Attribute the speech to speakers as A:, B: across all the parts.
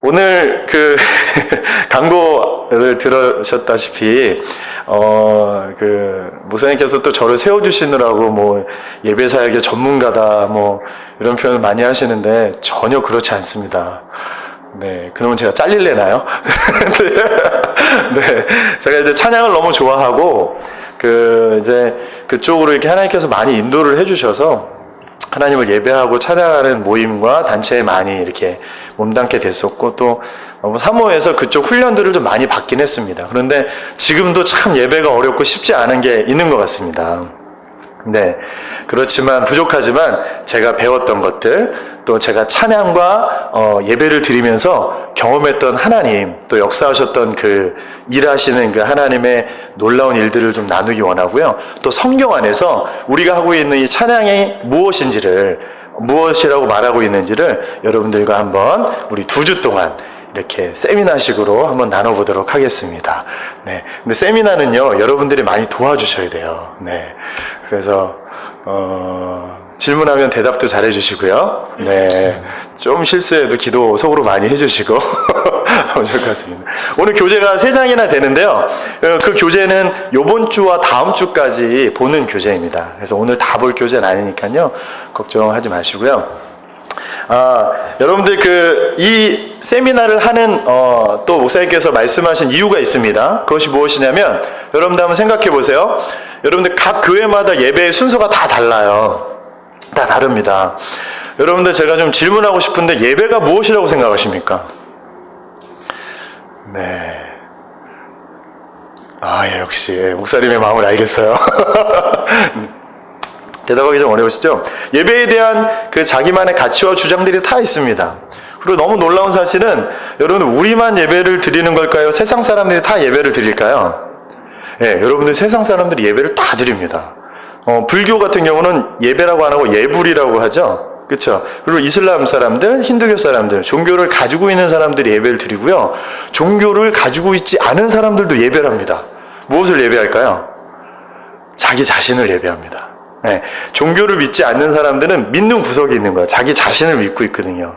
A: 오늘 광고를 들으셨다시피, 목사님께서 또 저를 세워주시느라고 예배 사역의 전문가다, 이런 표현을 많이 하시는데, 전혀 그렇지 않습니다. 네, 그러면 제가 잘릴래나요? 네, 제가 이제 찬양을 너무 좋아하고, 그쪽으로 이렇게 하나님께서 많이 인도를 해주셔서, 하나님을 예배하고 찬양하는 모임과 단체에 많이 이렇게 몸담게 됐었고, 또 사모에서 그쪽 훈련들을 좀 많이 받긴 했습니다. 그런데 지금도 참 예배가 어렵고 쉽지 않은 게 있는 것 같습니다. 네, 그렇지만 부족하지만 제가 배웠던 것들, 또 제가 찬양과 예배를 드리면서 경험했던 하나님, 또 역사하셨던 일하시는 하나님의 놀라운 일들을 좀 나누기 원하고요. 또 성경 안에서 우리가 하고 있는 이 찬양이 무엇이라고 말하고 있는지를 여러분들과 한번 우리 2주 동안 이렇게 세미나식으로 한번 나눠보도록 하겠습니다. 네. 근데 세미나는요, 여러분들이 많이 도와주셔야 돼요. 네. 그래서, 질문하면 대답도 잘 해주시고요. 네. 좀 실수해도 기도 속으로 많이 해주시고. 좋을 것 같습니다. 오늘 교재가 3장이나 되는데요. 그 교재는 요번 주와 다음 주까지 보는 교재입니다. 그래서 오늘 다 볼 교재는 아니니까요. 걱정하지 마시고요. 여러분들 이 세미나를 하는 또 목사님께서 말씀하신 이유가 있습니다. 그것이 무엇이냐면, 여러분들 한번 생각해 보세요. 여러분들 각 교회마다 예배의 순서가 다 달라요. 다 다릅니다. 여러분들 제가 좀 질문하고 싶은데, 예배가 무엇이라고 생각하십니까? 네. 역시 목사님의 마음을 알겠어요. 대답하기 좀 어려우시죠? 예배에 대한 자기만의 가치와 주장들이 다 있습니다. 그리고 너무 놀라운 사실은, 여러분, 우리만 예배를 드리는 걸까요? 세상 사람들이 다 예배를 드릴까요? 네, 여러분들 세상 사람들이 예배를 다 드립니다. 불교 같은 경우는 예배라고 안 하고 예불이라고 하죠. 그렇죠? 그리고 이슬람 사람들, 힌두교 사람들, 종교를 가지고 있는 사람들이 예배를 드리고요. 종교를 가지고 있지 않은 사람들도 예배를 합니다. 무엇을 예배할까요? 자기 자신을 예배합니다. 네, 종교를 믿지 않는 사람들은 믿는 구석이 있는 거예요. 자기 자신을 믿고 있거든요.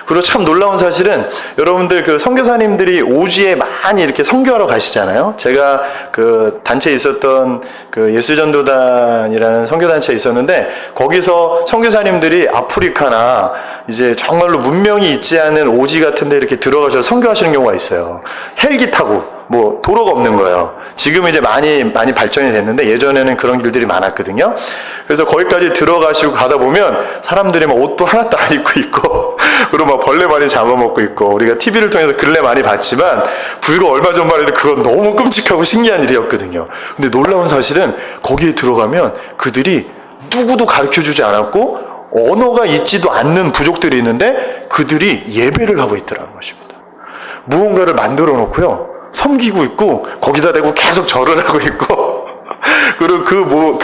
A: 그리고 참 놀라운 사실은, 여러분들 선교사님들이 오지에 많이 이렇게 선교하러 가시잖아요. 제가 단체에 있었던 예수전도단이라는 선교단체에 있었는데, 거기서 선교사님들이 아프리카나 이제 정말로 문명이 있지 않은 오지 같은 데 이렇게 들어가셔서 선교하시는 경우가 있어요. 헬기 타고. 도로가 없는 거예요. 지금 이제 많이 발전이 됐는데, 예전에는 그런 길들이 많았거든요. 그래서 거기까지 들어가시고 가다 보면 사람들이 옷도 하나도 안 입고 있고, 그리고 벌레 많이 잡아먹고 있고, 우리가 TV를 통해서 근래 많이 봤지만, 불과 얼마 전만 해도 그건 너무 끔찍하고 신기한 일이었거든요. 근데 놀라운 사실은, 거기에 들어가면 그들이 누구도 가르쳐주지 않았고, 언어가 있지도 않는 부족들이 있는데, 그들이 예배를 하고 있더라는 것입니다. 무언가를 만들어 놓고요, 섬기고 있고, 거기다 대고 계속 절을 하고 있고, 그리고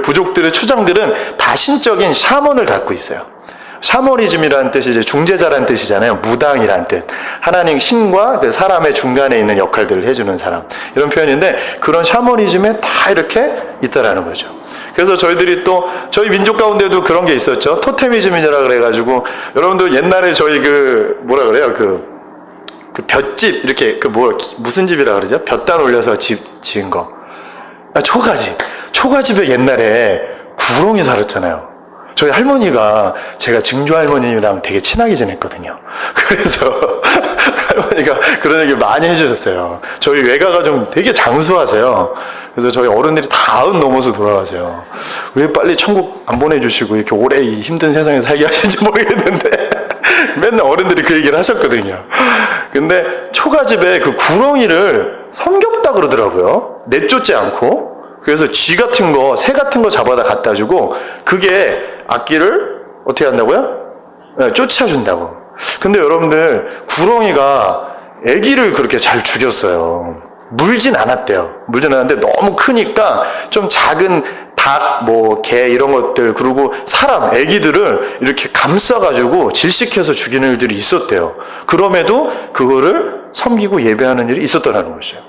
A: 부족들의 추장들은 다 신적인 샤먼을 갖고 있어요. 샤머니즘이라는 뜻이 이제 중재자라는 뜻이잖아요. 무당이라는 뜻. 하나님 신과 사람의 중간에 있는 역할들을 해주는 사람. 이런 표현인데, 그런 샤머니즘에 다 이렇게 있다라는 거죠. 그래서 저희들이 또, 저희 민족 가운데도 그런 게 있었죠. 토테미즘이라 그래가지고, 여러분들 옛날에 저희 볏집, 이렇게, 무슨 집이라 그러죠? 볏단 올려서 지은 거. 초가집에 옛날에 구렁이 살았잖아요. 저희 할머니가, 제가 증조 할머니랑 되게 친하게 지냈거든요. 그래서 할머니가 그런 얘기 많이 해주셨어요. 저희 외가가 좀 되게 장수하세요. 그래서 저희 어른들이 다 90 넘어서 돌아가세요. 왜 빨리 천국 안 보내주시고 이렇게 오래 이 힘든 세상에 살게 하시는지 모르겠는데, 맨날 어른들이 그 얘기를 하셨거든요. 근데 초가집에 구렁이를 섬겼다 그러더라고요. 내쫓지 않고. 그래서 쥐 같은 거, 새 같은 거 잡아다 갖다 주고, 그게 악기를 어떻게 한다고요? 네, 쫓아준다고. 근데 여러분들, 구렁이가 애기를 그렇게 잘 죽였어요. 물진 않았대요. 물진 않았는데 너무 크니까 좀 작은 닭, 개 이런 것들, 그리고 사람, 애기들을 이렇게 감싸가지고 질식해서 죽이는 일들이 있었대요. 그럼에도 그거를 섬기고 예배하는 일이 있었다는 것이에요.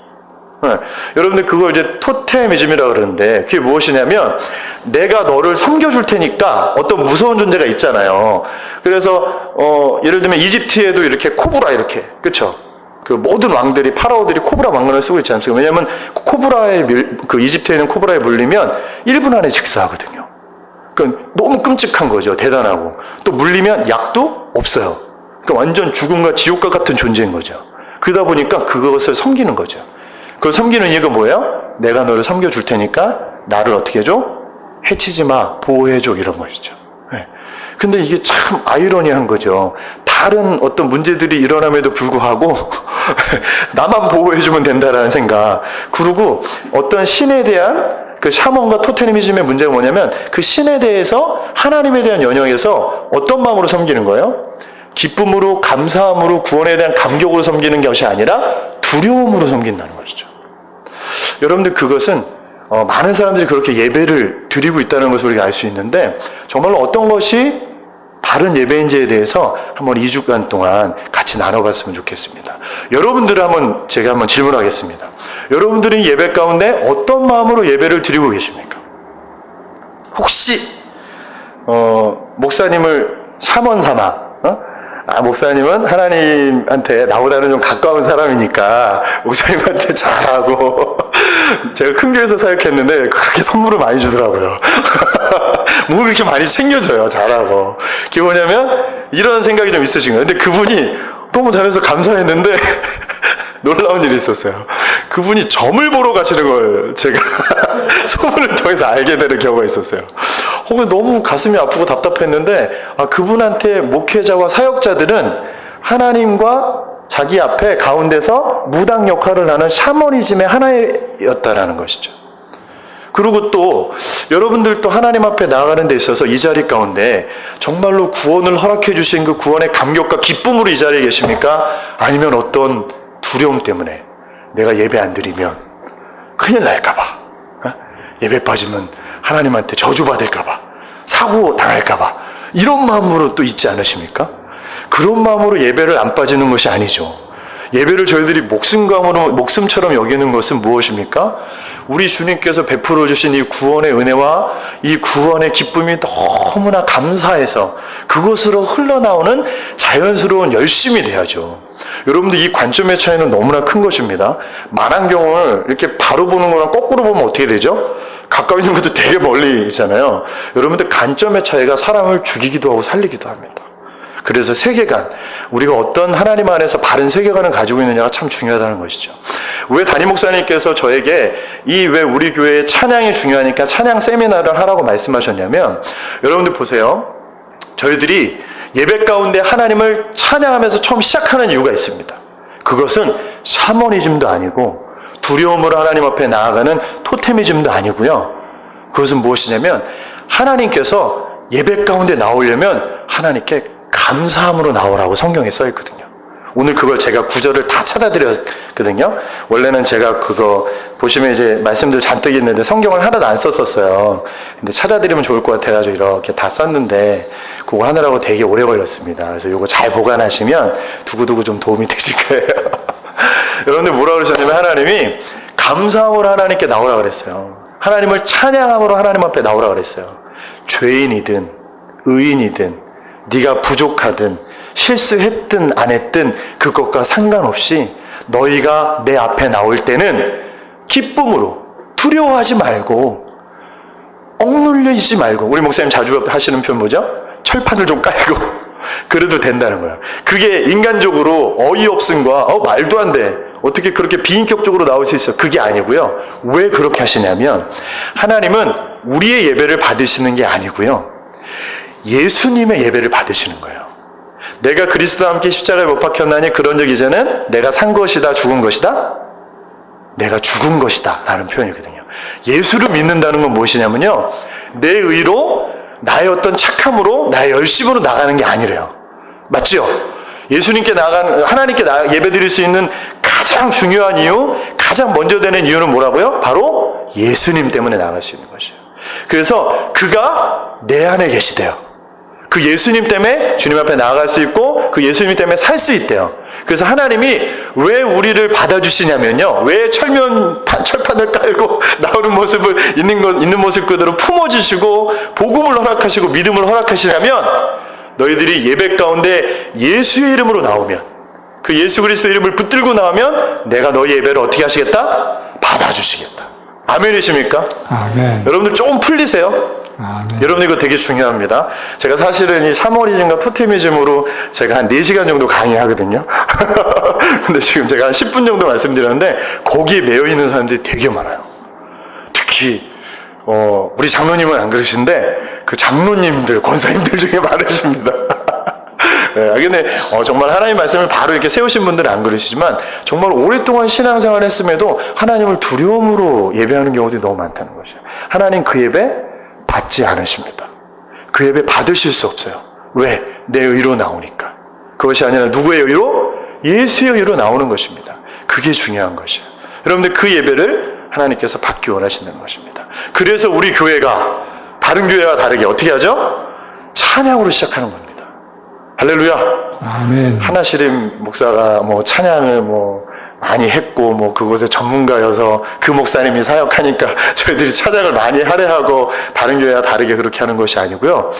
A: 네. 여러분들 그걸 이제 토테미즘이라고 그러는데 그게 무엇이냐면 내가 너를 섬겨줄 테니까 어떤 무서운 존재가 있잖아요. 그래서 예를 들면 이집트에도 이렇게 코브라 이렇게 그렇죠? 그 모든 왕들이 파라오들이 코브라 왕관을 쓰고 있지 않습니까? 왜냐하면 그 이집트에 있는 코브라에 물리면 1분 안에 즉사하거든요. 그러니까 너무 끔찍한 거죠. 대단하고 또 물리면 약도 없어요. 그러니까 완전 죽음과 지옥과 같은 존재인 거죠. 그러다 보니까 그것을 섬기는 거죠. 그걸 섬기는 이유가 뭐예요? 내가 너를 섬겨줄 테니까 나를 어떻게 해줘? 해치지 마, 보호해줘 이런 것이죠. 네. 근데 이게 참 아이러니한 거죠. 다른 어떤 문제들이 일어남에도 불구하고 나만 보호해주면 된다라는 생각. 그리고 어떤 신에 대한 그 샤먼과 토테미즘의 문제가 뭐냐면 그 신에 대해서 하나님에 대한 연영에서 어떤 마음으로 섬기는 거예요? 기쁨으로, 감사함으로, 구원에 대한 감격으로 섬기는 것이 아니라 두려움으로 섬긴다는 것이죠. 여러분들 그것은 많은 사람들이 그렇게 예배를 드리고 있다는 것을 우리가 알 수 있는데 정말로 어떤 것이 바른 예배인지에 대해서 한번 2주간 동안 같이 나눠봤으면 좋겠습니다. 여러분들을 제가 한번 질문하겠습니다. 여러분들이 예배 가운데 어떤 마음으로 예배를 드리고 계십니까? 혹시 목사님을 샤먼 삼아 목사님은 하나님한테 나보다는 좀 가까운 사람이니까 목사님한테 잘하고 제가 큰 교회에서 사역했는데 그렇게 선물을 많이 주더라고요. 뭐 그렇게 많이 챙겨줘요. 잘하고. 그게 뭐냐면 이런 생각이 좀 있으신 거예요. 근데 그분이 너무 잘해서 감사했는데 놀라운 일이 있었어요. 그분이 점을 보러 가시는 걸 제가 소문을 통해서 알게 되는 경우가 있었어요. 너무 가슴이 아프고 답답했는데 그분한테 목회자와 사역자들은 하나님과 자기 앞에 가운데서 무당 역할을 하는 샤머니즘의 하나였다라는 것이죠. 그리고 또 여러분들도 하나님 앞에 나아가는 데 있어서 이 자리 가운데 정말로 구원을 허락해 주신 그 구원의 감격과 기쁨으로 이 자리에 계십니까? 아니면 어떤 두려움 때문에 내가 예배 안 드리면 큰일 날까 봐, 예배 빠지면 하나님한테 저주받을까 봐, 사고 당할까 봐 이런 마음으로 또 있지 않으십니까? 그런 마음으로 예배를 안 빠지는 것이 아니죠. 예배를 저희들이 목숨처럼 여기는 것은 무엇입니까? 우리 주님께서 베풀어 주신 이 구원의 은혜와 이 구원의 기쁨이 너무나 감사해서 그것으로 흘러나오는 자연스러운 열심이 돼야죠. 여러분들 이 관점의 차이는 너무나 큰 것입니다. 만안경을 이렇게 바로 보는 거랑 거꾸로 보면 어떻게 되죠? 가까이 있는 것도 되게 멀리 있잖아요. 여러분들 관점의 차이가 사람을 죽이기도 하고 살리기도 합니다. 그래서 세계관, 우리가 어떤 하나님 안에서 바른 세계관을 가지고 있느냐가 참 중요하다는 것이죠. 왜 담임 목사님께서 저에게 왜 우리 교회의 찬양이 중요하니까 찬양 세미나를 하라고 말씀하셨냐면, 여러분들 보세요. 저희들이 예배 가운데 하나님을 찬양하면서 처음 시작하는 이유가 있습니다. 그것은 샤머니즘도 아니고 두려움으로 하나님 앞에 나아가는 토테미즘도 아니고요. 그것은 무엇이냐면 하나님께서 예배 가운데 나오려면 하나님께 감사함으로 나오라고 성경에 써 있거든요. 오늘 그걸 제가 구절을 다 찾아드렸거든요. 원래는 제가 그거 보시면 이제 말씀들 잔뜩 있는데 성경을 하나도 안 썼었어요. 근데 찾아드리면 좋을 것 같아가지고 이렇게 다 썼는데 그거 하느라고 되게 오래 걸렸습니다. 그래서 이거 잘 보관하시면 두고두고 좀 도움이 되실 거예요. 여러분들 뭐라 그러셨냐면 하나님이 감사함으로 하나님께 나오라 그랬어요. 하나님을 찬양함으로 하나님 앞에 나오라 그랬어요. 죄인이든 의인이든 네가 부족하든 실수했든 안 했든 그것과 상관없이 너희가 내 앞에 나올 때는 기쁨으로 두려워하지 말고 억눌리지 말고, 우리 목사님 자주 하시는 표현 뭐죠? 철판을 좀 깔고 그래도 된다는 거야. 그게 인간적으로 어이없음과 말도 안 돼, 어떻게 그렇게 비인격적으로 나올 수 있어, 그게 아니고요. 왜 그렇게 하시냐면 하나님은 우리의 예배를 받으시는 게 아니고요, 예수님의 예배를 받으시는 거예요. 내가 그리스도와 함께 십자가에 못 박혔나니 그런즉 이제는 내가 산 것이다 죽은 것이다? 내가 죽은 것이다 라는 표현이거든요. 예수를 믿는다는 건 무엇이냐면요, 내 의로, 나의 어떤 착함으로, 나의 열심으로 나가는 게 아니래요. 맞지요? 예수님께 하나님께 예배드릴 수 있는 가장 중요한 이유, 가장 먼저 되는 이유는 뭐라고요? 바로 예수님 때문에 나갈 수 있는 것이에요. 그래서 그가 내 안에 계시대요. 그 예수님 때문에 주님 앞에 나아갈 수 있고 그 예수님 때문에 살 수 있대요. 그래서 하나님이 왜 우리를 받아주시냐면요. 왜 철판을 깔고 나오는 모습을 있는 모습 그대로 품어주시고 복음을 허락하시고 믿음을 허락하시냐면 너희들이 예배 가운데 예수의 이름으로 나오면 그 예수 그리스도 이름을 붙들고 나오면 내가 너희 예배를 어떻게 하시겠다? 받아주시겠다. 아멘이십니까?
B: 아멘.
A: 여러분들 조금 풀리세요.
B: 아멘.
A: 여러분 이거 되게 중요합니다. 제가 사실은 이 3월이즘과 토테미즘으로 제가 한 4시간 정도 강의하거든요. 근데 지금 제가 한 10분 정도 말씀드렸는데 거기에 매여 있는 사람들이 되게 많아요. 특히 우리 장로님은 안 그러신데 그 장로님들, 권사님들 중에 많으십니다. 네, 근데 정말 하나님 말씀을 바로 이렇게 세우신 분들은 안 그러시지만 정말 오랫동안 신앙생활을 했음에도 하나님을 두려움으로 예배하는 경우들이 너무 많다는 것이에요. 하나님 그 예배 받지 않으십니다. 그 예배 받으실 수 없어요. 왜? 내 의로 나오니까. 그것이 아니라 누구의 의로? 예수의 의로 나오는 것입니다. 그게 중요한 것이에요. 여러분들 그 예배를 하나님께서 받기 원하신다는 것입니다. 그래서 우리 교회가 다른 교회와 다르게 어떻게 하죠? 찬양으로 시작하는 겁니다. 할렐루야.
B: 아멘.
A: 하나시림 목사가 찬양을 많이 했고 그곳의 전문가여서 그 목사님이 사역하니까 저희들이 찬양을 많이 할애하고 다른 교회와 다르게 그렇게 하는 것이 아니고요.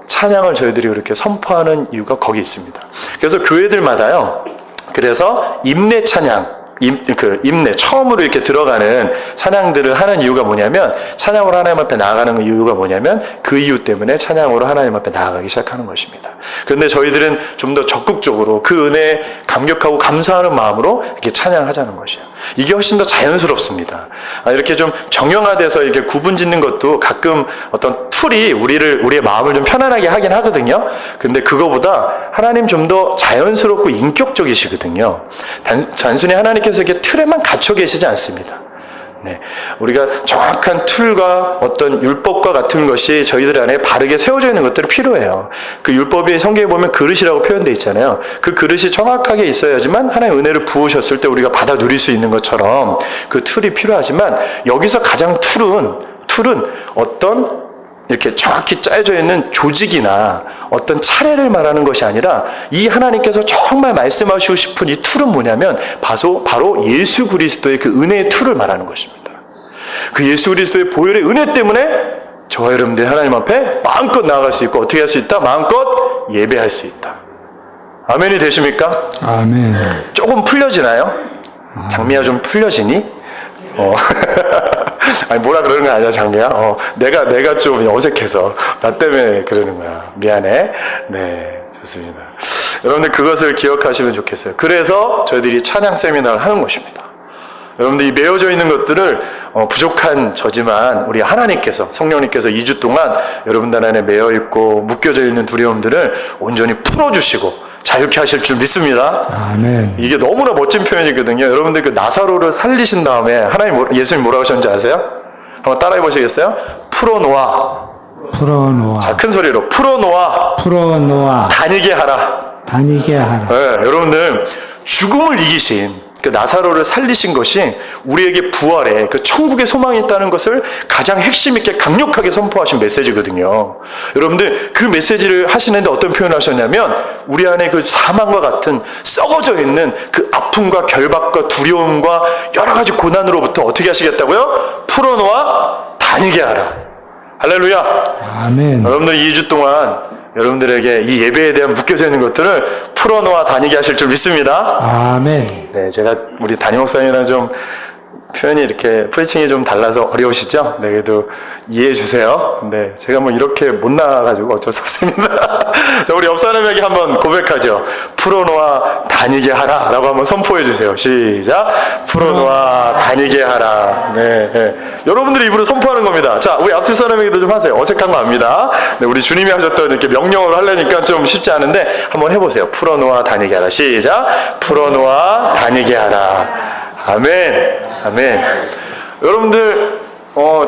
A: 찬양을 저희들이 그렇게 선포하는 이유가 거기 있습니다. 그래서 교회들마다요. 그래서 임내 찬양, 임내, 처음으로 이렇게 들어가는 찬양들을 하는 이유가 뭐냐면, 찬양으로 하나님 앞에 나아가는 이유가 뭐냐면, 그 이유 때문에 찬양으로 하나님 앞에 나아가기 시작하는 것입니다. 그런데 저희들은 좀 더 적극적으로 그 은혜에 감격하고 감사하는 마음으로 이렇게 찬양하자는 것이에요. 이게 훨씬 더 자연스럽습니다. 이렇게 좀 정형화돼서 이렇게 구분 짓는 것도 가끔 어떤 툴이 우리의 마음을 좀 편안하게 하긴 하거든요. 근데 그거보다 하나님 좀 더 자연스럽고 인격적이시거든요. 단순히 하나님께서 이렇게 틀에만 갇혀 계시지 않습니다. 네, 우리가 정확한 툴과 어떤 율법과 같은 것이 저희들 안에 바르게 세워져 있는 것들이 필요해요. 그 율법이 성경에 보면 그릇이라고 표현되어 있잖아요. 그 그릇이 정확하게 있어야지만 하나님의 은혜를 부으셨을 때 우리가 받아 누릴 수 있는 것처럼 그 툴이 필요하지만 여기서 가장 툴은 어떤 이렇게 정확히 짜여져 있는 조직이나 어떤 차례를 말하는 것이 아니라 이 하나님께서 정말 말씀하시고 싶은 이 툴은 뭐냐면 바로 예수 그리스도의 그 은혜의 툴을 말하는 것입니다. 그 예수 그리스도의 보혈의 은혜 때문에 저와 여러분들이 하나님 앞에 마음껏 나아갈 수 있고 어떻게 할 수 있다? 마음껏 예배할 수 있다. 아멘이 되십니까?
B: 아멘.
A: 조금 풀려지나요? 장미야 좀 풀려지니? 아니 뭐라 그러는 거 아니야 장미야? 내가 좀 어색해서 나 때문에 그러는 거야. 미안해. 네, 좋습니다. 여러분들 그것을 기억하시면 좋겠어요. 그래서 저희들이 찬양 세미나를 하는 것입니다. 여러분들 이 메어져 있는 것들을 부족한 저지만 우리 하나님께서 성령님께서 2주 동안 여러분들 안에 메어 있고 묶여져 있는 두려움들을 온전히 풀어주시고 자유케 하실 줄 믿습니다.
B: 아멘.
A: 이게 너무나 멋진 표현이거든요. 여러분들 그 나사로를 살리신 다음에 예수님 뭐라고 하셨는지 아세요? 한번 따라해 보시겠어요? 풀어놓아. 자, 큰 소리로 풀어놓아. 다니게 하라. 네, 여러분들 죽음을 이기신 그 나사로를 살리신 것이 우리에게 부활의 그 천국의 소망이 있다는 것을 가장 핵심 있게 강력하게 선포하신 메시지거든요. 여러분들 그 메시지를 하시는데 어떤 표현을 하셨냐면 우리 안에 그 사망과 같은 썩어져 있는 그 아픔과 결박과 두려움과 여러 가지 고난으로부터 어떻게 하시겠다고요? 풀어놓아 다니게 하라. 할렐루야.
B: 아멘.
A: 여러분들 2주 동안 여러분들에게 이 예배에 대한 묶여져 있는 것들을 풀어놓아 다니게 하실 줄 믿습니다.
B: 아멘.
A: 네, 제가 우리 담임 목사님이랑 좀 표현이 이렇게 프리칭이 좀 달라서 어려우시죠? 네, 그래도 이해해 주세요. 네, 제가 이렇게 못 나가가지고 어쩔 수 없습니다. 자, 우리 옆 사람에게 한번 고백하죠. 풀어놓아 다니게 하라 라고 한번 선포해 주세요. 시작. 풀어놓아 다니게 하라. 네, 네. 여러분들이 입으로 선포하는 겁니다. 자, 우리 앞뒤 사람에게도 좀 하세요. 어색한 거 압니다. 네, 우리 주님이 하셨던 이렇게 명령을 하려니까 좀 쉽지 않은데 한번 해보세요. 풀어놓아 다니게 하라. 시작. 풀어놓아 다니게 하라. 아멘. 아멘. 여러분들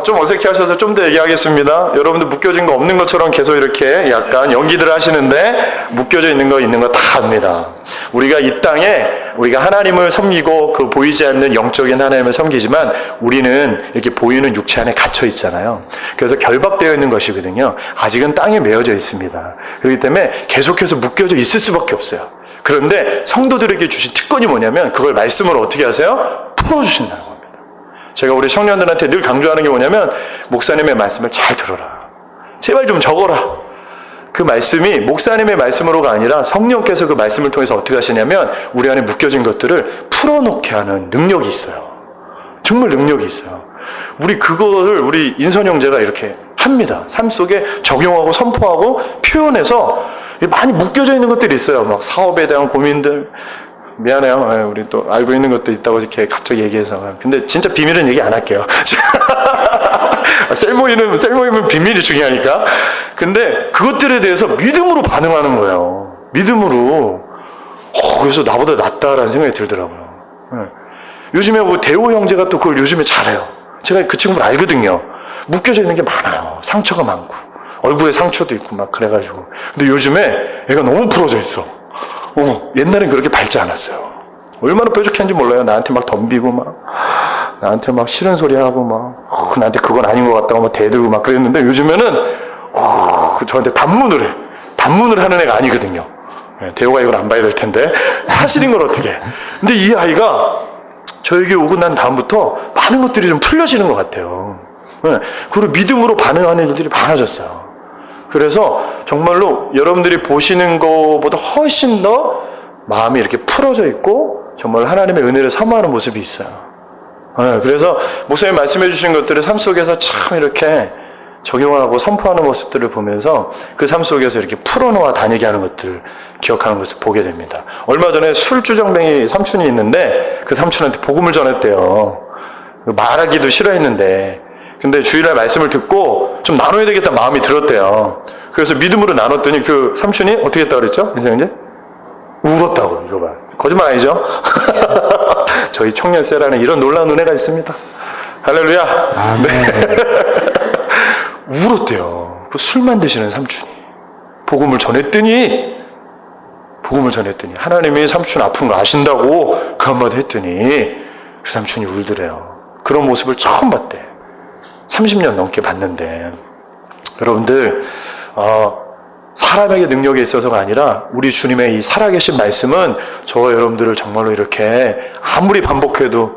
A: 좀 어색해 하셔서 좀 더 얘기하겠습니다. 여러분들 묶여진 거 없는 것처럼 계속 이렇게 약간 연기들 하시는데 묶여져 있는 거 다 합니다. 우리가 이 땅에 우리가 하나님을 섬기고 그 보이지 않는 영적인 하나님을 섬기지만 우리는 이렇게 보이는 육체 안에 갇혀 있잖아요. 그래서 결박되어 있는 것이거든요. 아직은 땅에 메어져 있습니다. 그렇기 때문에 계속해서 묶여져 있을 수밖에 없어요. 그런데 성도들에게 주신 특권이 뭐냐면 그걸 말씀으로 어떻게 하세요? 풀어주신다는 겁니다. 제가 우리 청년들한테 늘 강조하는 게 뭐냐면 목사님의 말씀을 잘 들어라. 제발 좀 적어라. 그 말씀이 목사님의 말씀으로가 아니라 성령께서 그 말씀을 통해서 어떻게 하시냐면 우리 안에 묶여진 것들을 풀어놓게 하는 능력이 있어요. 정말 능력이 있어요. 우리 인선 형제가 이렇게 합니다. 삶 속에 적용하고 선포하고 표현해서 많이 묶여져 있는 것들이 있어요. 막 사업에 대한 고민들. 미안해요. 우리 또 알고 있는 것도 있다고 이렇게 갑자기 얘기해서. 근데 진짜 비밀은 얘기 안 할게요. 셀모임은 비밀이 중요하니까. 근데 그것들에 대해서 믿음으로 반응하는 거예요. 믿음으로. 그래서 나보다 낫다라는 생각이 들더라고요. 요즘에 대호 형제가 또 그걸 요즘에 잘해요. 제가 그 친구를 알거든요. 묶여져 있는 게 많아요. 상처가 많고. 얼굴에 상처도 있고 막 그래가지고. 근데 요즘에 얘가 너무 풀어져 있어. 옛날엔 그렇게 밝지 않았어요. 얼마나 뾰족한지 몰라요. 나한테 막 덤비고 나한테 막 싫은 소리 하고 나한테 그건 아닌 것 같다고 막 대들고 막 그랬는데 요즘에는 저한테 단문을 하는 애가 아니거든요. 대호가 이걸 안 봐야 될 텐데 사실인 걸 어떻게 해. 근데 이 아이가 저에게 오고 난 다음부터 많은 것들이 좀 풀려지는 것 같아요. 그리고 믿음으로 반응하는 일들이 많아졌어요. 그래서 정말로 여러분들이 보시는 것보다 훨씬 더 마음이 이렇게 풀어져 있고 정말 하나님의 은혜를 사모하는 모습이 있어요. 그래서 목사님 말씀해 주신 것들을 삶 속에서 참 이렇게 적용하고 선포하는 모습들을 보면서 그 삶 속에서 이렇게 풀어놓아 다니게 하는 것들을 기억하는 것을 보게 됩니다. 얼마 전에 술주정뱅이 삼촌이 있는데 그 삼촌한테 복음을 전했대요. 말하기도 싫어했는데 근데 주일날 말씀을 듣고 좀 나눠야 되겠다 마음이 들었대요. 그래서 믿음으로 나눴더니 그 삼촌이 어떻게 했다고 그랬죠? 이제 울었다고. 이거 봐. 거짓말 아니죠? 저희 청년세라는 이런 놀라운 은혜가 있습니다. 할렐루야.
B: 아멘.
A: 네. 울었대요. 그 술만 드시는 삼촌이. 복음을 전했더니 하나님이 삼촌 아픈 거 아신다고 그 한마디 했더니 그 삼촌이 울더래요. 그런 모습을 처음 봤대. 30년 넘게 봤는데 여러분들 사람에게 능력이 있어서가 아니라 우리 주님의 이 살아계신 말씀은 저와 여러분들을 정말로 이렇게 아무리 반복해도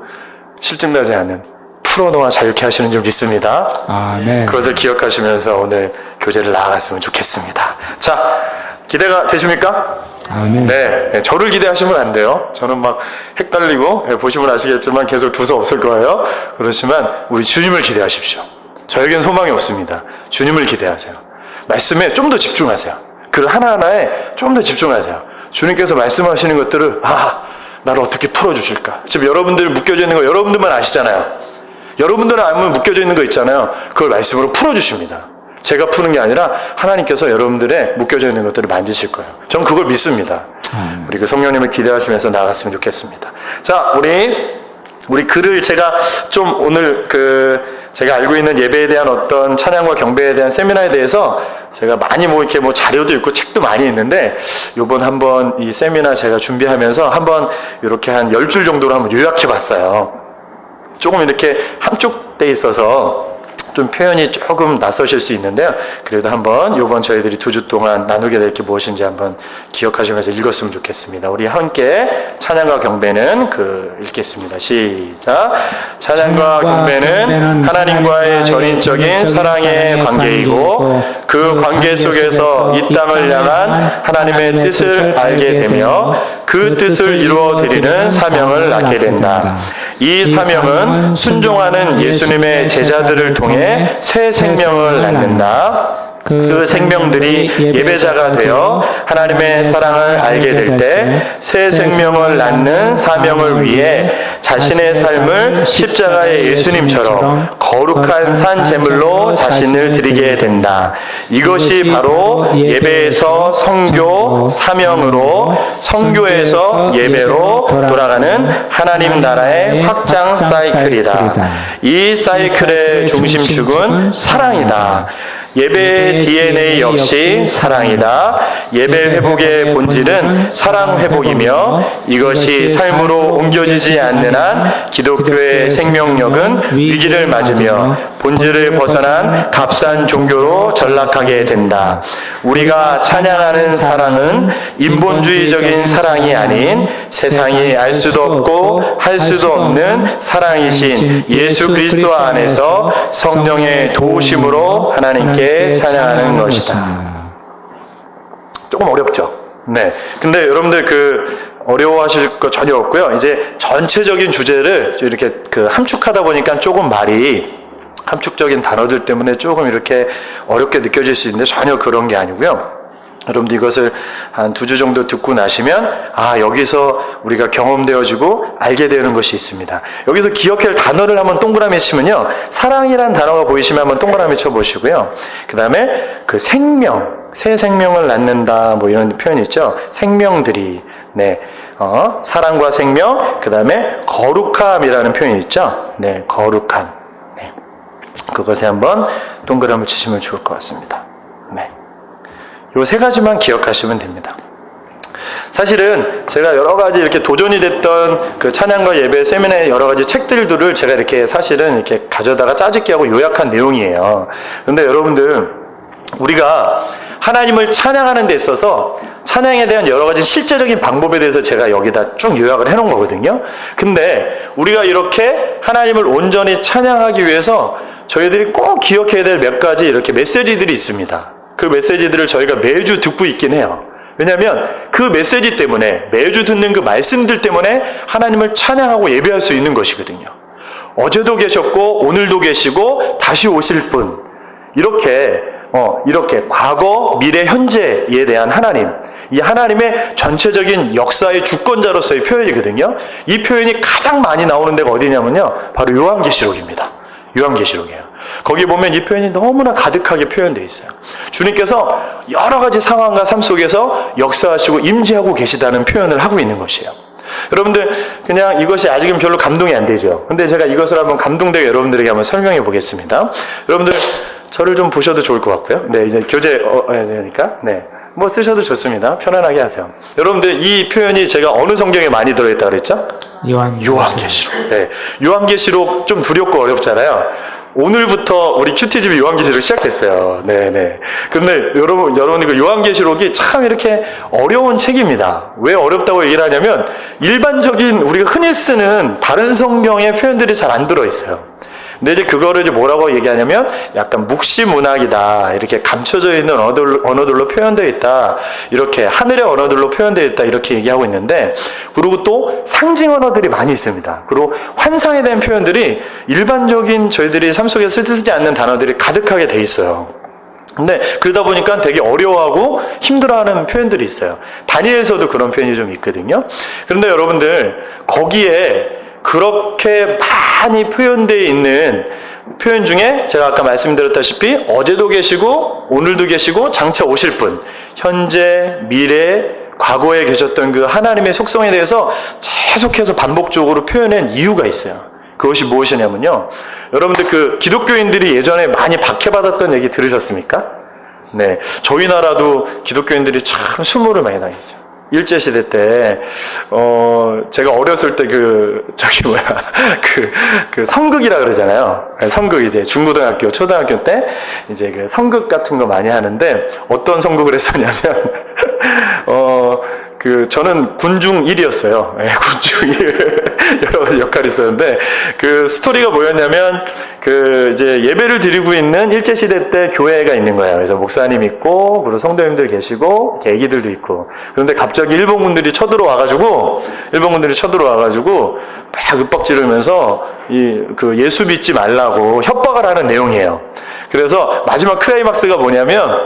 A: 실증나지 않는 풀어놓아 자유케 하시는 줄 믿습니다.
B: 아멘.
A: 그것을 기억하시면서 오늘 교제를 나아갔으면 좋겠습니다. 자, 기대가 되십니까?
B: 아멘.
A: 네, 저를 기대하시면 안 돼요. 저는 막 헷갈리고 보시면 아시겠지만 계속 두서 없을 거예요. 그렇지만 우리 주님을 기대하십시오. 저에겐 소망이 없습니다. 주님을 기대하세요. 말씀에 좀 더 집중하세요. 그 하나하나에 좀 더 집중하세요. 주님께서 말씀하시는 것들을 나를 어떻게 풀어주실까? 지금 여러분들 묶여져 있는 거 여러분들만 아시잖아요. 여러분들은 알면 묶여져 있는 거 있잖아요. 그걸 말씀으로 풀어주십니다. 제가 푸는 게 아니라 하나님께서 여러분들의 묶여져 있는 것들을 만지실 거예요. 저는 그걸 믿습니다. 우리 그 성령님을 기대하시면서 나아갔으면 좋겠습니다. 자, 우리 글을 제가 좀 오늘 제가 알고 있는 예배에 대한 어떤 찬양과 경배에 대한 세미나에 대해서 제가 많이 이렇게 자료도 있고 책도 많이 있는데 요번 한번 이 세미나 제가 준비하면서 한번 이렇게 한 10줄 정도로 한번 요약해 봤어요. 조금 이렇게 함축돼 있어서 좀 표현이 조금 낯서실 수 있는데요. 그래도 한번 요번 저희들이 2주 동안 나누게 될 게 무엇인지 한번 기억하시면서 읽었으면 좋겠습니다. 우리 함께 찬양과 경배는 읽겠습니다. 시작. 찬양과 경배는 하나님과의 전인적인 사랑의 관계이고 그 관계 속에서 이 땅을 향한 하나님의 뜻을 알게 되며 그 뜻을 이루어 드리는 사명을 낳게 된다. 이 사명은 순종하는 예수님의 제자들을 통해 새 생명을 낳는다. 그 생명들이 예배자가 되어 하나님의 사랑을 알게 될 때 새 생명을 낳는 사명을 위해 자신의 삶을 십자가의 예수님처럼 거룩한 산 제물로 자신을 드리게 된다. 이것이 바로 예배에서 선교 사명으로 선교에서 예배로 돌아가는 하나님 나라의 확장 사이클이다. 이 사이클의 중심축은 사랑이다. 예배의 DNA 역시 사랑이다. 예배 회복의 본질은 사랑 회복이며 이것이 삶으로 옮겨지지 않는 한 기독교의 생명력은 위기를 맞으며 본질을 벗어난 값싼 종교로 전락하게 된다. 우리가 찬양하는 사랑은 인본주의적인 사랑이 아닌 세상이 알 수도 없고 할 수도 없는 사랑이신 예수 그리스도 안에서 성령의 도우심으로 하나님께 찬양하는 것이다. 조금 어렵죠? 네. 근데 여러분들 어려워하실 거 전혀 없고요. 이제 전체적인 주제를 이렇게 함축하다 보니까 조금 말이 함축적인 단어들 때문에 조금 이렇게 어렵게 느껴질 수 있는데 전혀 그런 게 아니고요. 여러분들 이것을 한 2주 정도 듣고 나시면 여기서 우리가 경험되어지고 알게 되는 것이 있습니다. 여기서 기억할 단어를 한번 동그라미 치면요. 사랑이란 단어가 보이시면 한번 동그라미 쳐보시고요. 그 다음에 생명, 새 생명을 낳는다 이런 표현이 있죠. 생명들이 사랑과 생명, 그 다음에 거룩함이라는 표현이 있죠. 네, 거룩함. 네. 그것에 한번 동그라미 치시면 좋을 것 같습니다. 네. 요 3가지만 기억하시면 됩니다. 사실은 제가 여러 가지 이렇게 도전이 됐던 그 찬양과 예배 세미나의 여러 가지 책들을 제가 이렇게 사실은 이렇게 가져다가 짜집기 하고 요약한 내용이에요. 그런데 여러분들, 우리가 하나님을 찬양하는 데 있어서 찬양에 대한 여러 가지 실제적인 방법에 대해서 제가 여기다 쭉 요약을 해놓은 거거든요. 근데 우리가 이렇게 하나님을 온전히 찬양하기 위해서 저희들이 꼭 기억해야 될 몇 가지 이렇게 메시지들이 있습니다. 그 메시지들을 저희가 매주 듣고 있긴 해요. 왜냐하면 그 메시지 때문에, 매주 듣는 그 말씀들 때문에 하나님을 찬양하고 예배할 수 있는 것이거든요. 어제도 계셨고 오늘도 계시고 다시 오실 분, 이렇게 과거, 미래, 현재에 대한 하나님, 이 하나님의 전체적인 역사의 주권자로서의 표현이거든요. 이 표현이 가장 많이 나오는 데가 어디냐면요, 바로 요한계시록입니다. 요한계시록이에요. 거기 보면 이 표현이 너무나 가득하게 표현되어 있어요. 주님께서 여러 가지 상황과 삶 속에서 역사하시고 임재하고 계시다는 표현을 하고 있는 것이에요. 여러분들, 그냥 이것이 아직은 별로 감동이 안 되죠. 근데 제가 이것을 한번 감동되게 여러분들에게 한번 설명해 보겠습니다. 여러분들, 저를 좀 보셔도 좋을 것 같고요. 네, 이제 교재니까. 네. 쓰셔도 좋습니다. 편안하게 하세요. 여러분들, 이 표현이 제가 어느 성경에 많이 들어있다 그랬죠? 요한계시록. 네. 요한계시록 좀 두렵고 어렵잖아요. 오늘부터 우리 큐티집이 요한계시록 시작됐어요. 네네. 근데 여러분, 그 요한계시록이 참 이렇게 어려운 책입니다. 왜 어렵다고 얘기를 하냐면, 일반적인 우리가 흔히 쓰는 다른 성경의 표현들이 잘 안 들어있어요. 근데 이제 그거를 이제 뭐라고 얘기하냐면, 약간 묵시문학이다, 이렇게 감춰져 있는 언어들로 표현되어 있다, 이렇게 하늘의 언어들로 표현되어 있다, 이렇게 얘기하고 있는데, 그리고 또 상징 언어들이 많이 있습니다. 그리고 환상에 대한 표현들이 일반적인 저희들이 삶 속에 쓰지 않는 단어들이 가득하게 돼 있어요. 근데 그러다 보니까 되게 어려워하고 힘들어하는 표현들이 있어요. 다니엘서도 그런 표현이 좀 있거든요. 그런데 여러분들, 거기에 그렇게 많이 표현되어 있는 표현 중에 제가 아까 말씀드렸다시피 어제도 계시고 오늘도 계시고 장차 오실 분, 현재, 미래, 과거에 계셨던 그 하나님의 속성에 대해서 계속해서 반복적으로 표현한 이유가 있어요. 그것이 무엇이냐면요, 여러분들 기독교인들이 예전에 많이 박해받았던 얘기 들으셨습니까? 네, 저희 나라도 기독교인들이 참 수모를 많이 당했어요. 일제시대 때, 제가 어렸을 때 성극이라 그러잖아요. 성극, 이제 중고등학교, 초등학교 때, 이제 성극 같은 거 많이 하는데, 어떤 성극을 했었냐면, 저는 군중 1이었어요. 네, 군중 1. 여러 가지 역할이 있었는데, 스토리가 뭐였냐면, 이제 예배를 드리고 있는 일제시대 때 교회가 있는 거예요. 그래서 목사님 있고, 그리고 성도님들 계시고, 애기들도 있고. 그런데 갑자기 일본군들이 쳐들어와가지고, 막 윽박 지르면서, 예수 믿지 말라고 협박을 하는 내용이에요. 그래서 마지막 클라이막스가 뭐냐면,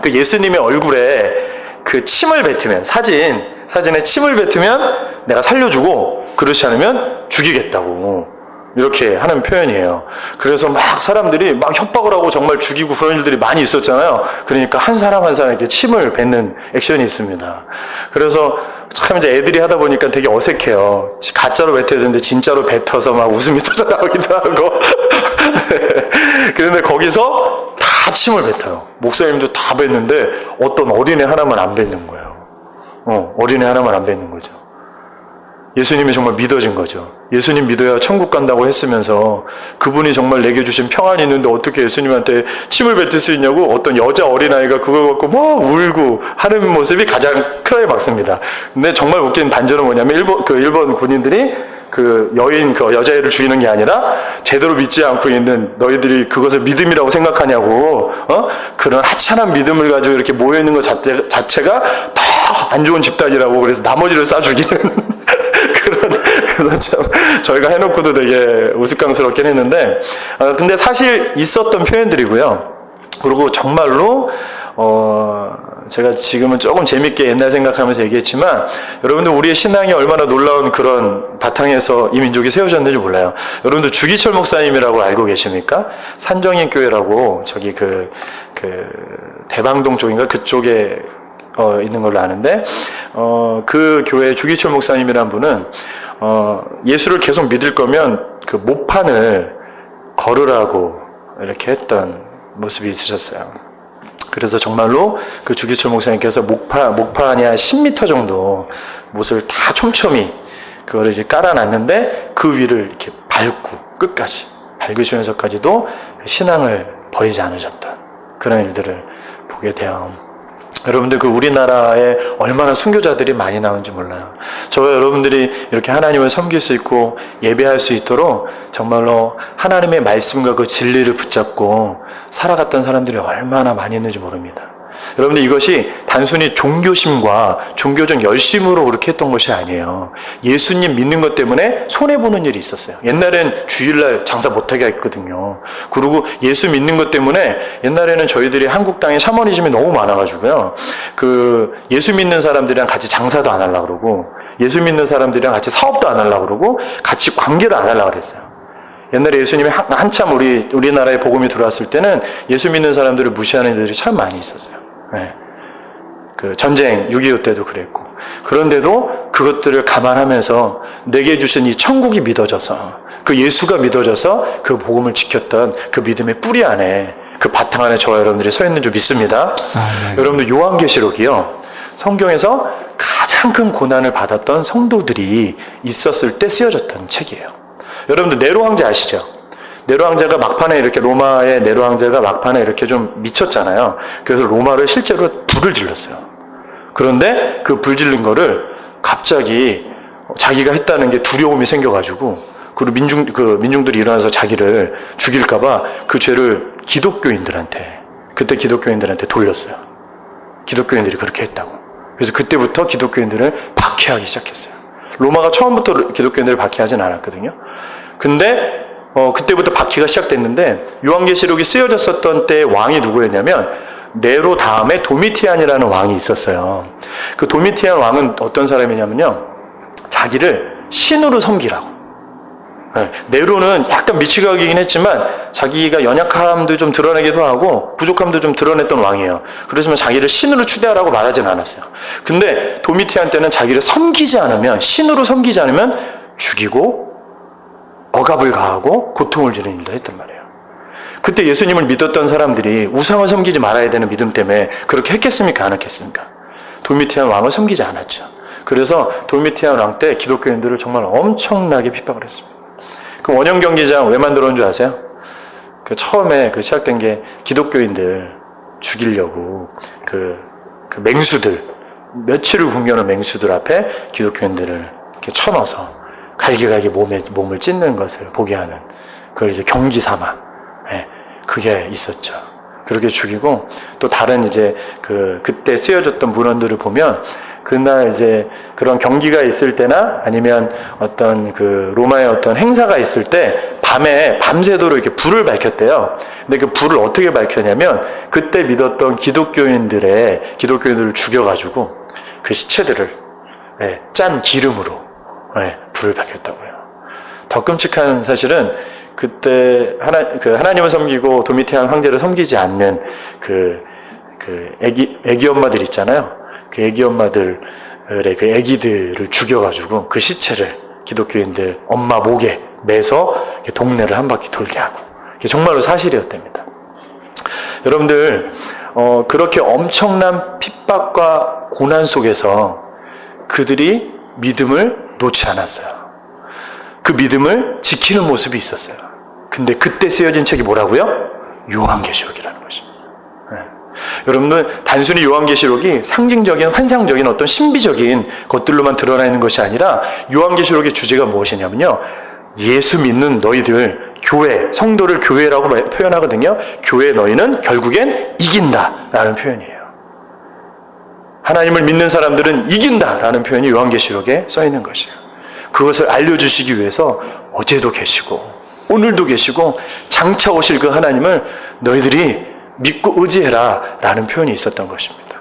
A: 예수님의 얼굴에 침을 뱉으면, 사진에 침을 뱉으면 내가 살려주고, 그렇지 않으면 죽이겠다고, 이렇게 하는 표현이에요. 그래서 막 사람들이 막 협박을 하고 정말 죽이고 그런 일들이 많이 있었잖아요. 그러니까 한 사람 한 사람에게 침을 뱉는 액션이 있습니다. 그래서 참 이제 애들이 하다 보니까 되게 어색해요. 가짜로 뱉어야 되는데 진짜로 뱉어서 막 웃음이 터져나오기도 하고. 그런데 거기서 다 다 침을 뱉어요. 목사님도 다 뱉는데 어떤 어린애 하나만 안 뱉는 거예요. 어린애 하나만 안 뱉는 거죠. 예수님이 정말 믿어진 거죠. 예수님 믿어야 천국 간다고 했으면서 그분이 정말 내게 주신 평안이 있는데 어떻게 예수님한테 침을 뱉을 수 있냐고 어떤 여자 어린아이가 그걸 갖고 막 울고 하는 모습이 가장 크게 막습니다. 근데 정말 웃긴 반전은 뭐냐면 일본 군인들이 그 여자애를 죽이는 게 아니라 제대로 믿지 않고 있는 너희들이 그것을 믿음이라고 생각하냐고, 그런 하찮은 믿음을 가지고 이렇게 모여있는 것 자체가 더 안 좋은 집단이라고 그래서 나머지를 쏴 죽이는 그래서 참 저희가 해놓고도 되게 우스꽝스럽긴 했는데, 근데 사실 있었던 표현들이고요. 그리고 정말로 제가 지금은 조금 재밌게 옛날 생각하면서 얘기했지만 여러분들 우리의 신앙이 얼마나 놀라운 그런 바탕에서 이 민족이 세워졌는지 몰라요. 여러분들 주기철 목사님이라고 알고 계십니까? 산정인 교회라고 저기 그 대방동 쪽인가 그쪽에 있는 걸로 아는데 그 교회 주기철 목사님이라는 분은 예수를 계속 믿을 거면 그 모판을 걸으라고 이렇게 했던 모습이 있으셨어요. 그래서 정말로 그 주기철 목사님께서 목판이 한 10m 정도 못을 다 촘촘히 그거를 이제 깔아놨는데 그 위를 이렇게 밟고 끝까지 밟으시면서까지도 신앙을 버리지 않으셨던 그런 일들을 보게 돼요. 여러분들 그 우리나라에 얼마나 순교자들이 많이 나오는지 몰라요. 저와 여러분들이 이렇게 하나님을 섬길 수 있고 예배할 수 있도록 정말로 하나님의 말씀과 그 진리를 붙잡고 살아갔던 사람들이 얼마나 많이 있는지 모릅니다. 여러분들 이것이 단순히 종교심과 종교적 열심으로 그렇게 했던 것이 아니에요. 예수님 믿는 것 때문에 손해보는 일이 있었어요. 옛날엔 주일날 장사 못하게 했거든요. 그리고 예수 믿는 것 때문에 옛날에는 저희들이 한국 땅에 샤머니즘이 너무 많아가지고요. 예수 믿는 사람들이랑 같이 장사도 안 하려고 그러고 예수 믿는 사람들이랑 같이 사업도 안 하려고 그러고 같이 관계를 안 하려고 그랬어요. 옛날에 예수님이 한참 우리나라에 복음이 들어왔을 때는 예수 믿는 사람들을 무시하는 일들이 참 많이 있었어요. 네. 그 전쟁 6.25 때도 그랬고 그런데도 그것들을 감안하면서 내게 주신 이 천국이 믿어져서 그 예수가 믿어져서 그 복음을 지켰던 그 믿음의 뿌리 안에 그 바탕 안에 저와 여러분들이 서 있는 줄 믿습니다. 네. 여러분들 요한계시록이요 성경에서 가장 큰 고난을 받았던 성도들이 있었을 때 쓰여졌던 책이에요. 여러분들 네로 황제 아시죠? 네로 황제가 막판에 이렇게 로마의 네로 황제가 막판에 이렇게 좀 미쳤잖아요. 그래서 로마를 실제로 불을 질렀어요. 그런데 그 불 질른 거를 갑자기 자기가 했다는 게 두려움이 생겨가지고 그리고 민중들이 일어나서 자기를 죽일까봐 그 죄를 그때 기독교인들한테 돌렸어요. 기독교인들이 그렇게 했다고. 그래서 그때부터 기독교인들을 박해하기 시작했어요. 로마가 처음부터 기독교인들을 박해하진 않았거든요. 근데 그때부터 박해가 시작됐는데 요한계시록이 쓰여졌었던 때 왕이 누구였냐면 네로 다음에 도미티안이라는 왕이 있었어요. 그 도미티안 왕은 어떤 사람이냐면요. 자기를 신으로 섬기라고. 네, 네로는 약간 미치각이긴 했지만 자기가 연약함도 좀 드러내기도 하고 부족함도 좀 드러냈던 왕이에요. 그렇지만 자기를 신으로 추대하라고 말하진 않았어요. 근데 도미티안 때는 자기를 신으로 섬기지 않으면 죽이고 억압을 가하고 고통을 주는 일을 했단 말이에요. 그때 예수님을 믿었던 사람들이 우상을 섬기지 말아야 되는 믿음 때문에 그렇게 했겠습니까? 안 했겠습니까? 도미티안 왕을 섬기지 않았죠. 그래서 도미티안 왕 때 기독교인들을 정말 엄청나게 핍박을 했습니다. 그 원형 경기장 왜 만들어온 줄 아세요? 처음에 시작된 게 기독교인들 죽이려고 그 맹수들 며칠을 굶겨놓은 맹수들 앞에 기독교인들을 이렇게 쳐넣어서 갈기갈기 몸을 찢는 것을 보게 하는 그걸 이제 경기 삼아 그게 있었죠. 그렇게 죽이고 또 다른 이제 그때 쓰여졌던 문헌들을 보면 그날 이제 그런 경기가 있을 때나 아니면 어떤 로마의 어떤 행사가 있을 때 밤새도록 이렇게 불을 밝혔대요. 근데 그 불을 어떻게 밝혔냐면 그때 믿었던 기독교인들을 죽여가지고 그 시체들을 짠 기름으로 불을 밝혔다고요. 더 끔찍한 사실은 그때 하나님을 섬기고 도미티안 황제를 섬기지 않는 애기 엄마들 있잖아요. 그 애기 엄마들의 그 애기들을 죽여가지고 그 시체를 기독교인들 엄마 목에 매서 동네를 한 바퀴 돌게 하고 이게 정말로 사실이었답니다. 여러분들 그렇게 엄청난 핍박과 고난 속에서 그들이 믿음을 놓지 않았어요. 그 믿음을 지키는 모습이 있었어요. 근데 그때 쓰여진 책이 뭐라고요? 요한계시록이라는 것입니다. 네. 여러분들 단순히 요한계시록이 상징적인 환상적인 어떤 신비적인 것들로만 드러나 있는 것이 아니라 요한계시록의 주제가 무엇이냐면요, 예수 믿는 너희들, 교회, 성도를 교회라고 표현하거든요. 교회 너희는 결국엔 이긴다라는 표현이에요. 하나님을 믿는 사람들은 이긴다라는 표현이 요한계시록에 써 있는 것이에요. 그것을 알려주시기 위해서 어제도 계시고 오늘도 계시고 장차 오실 그 하나님을 너희들이 믿고 의지해라 라는 표현이 있었던 것입니다.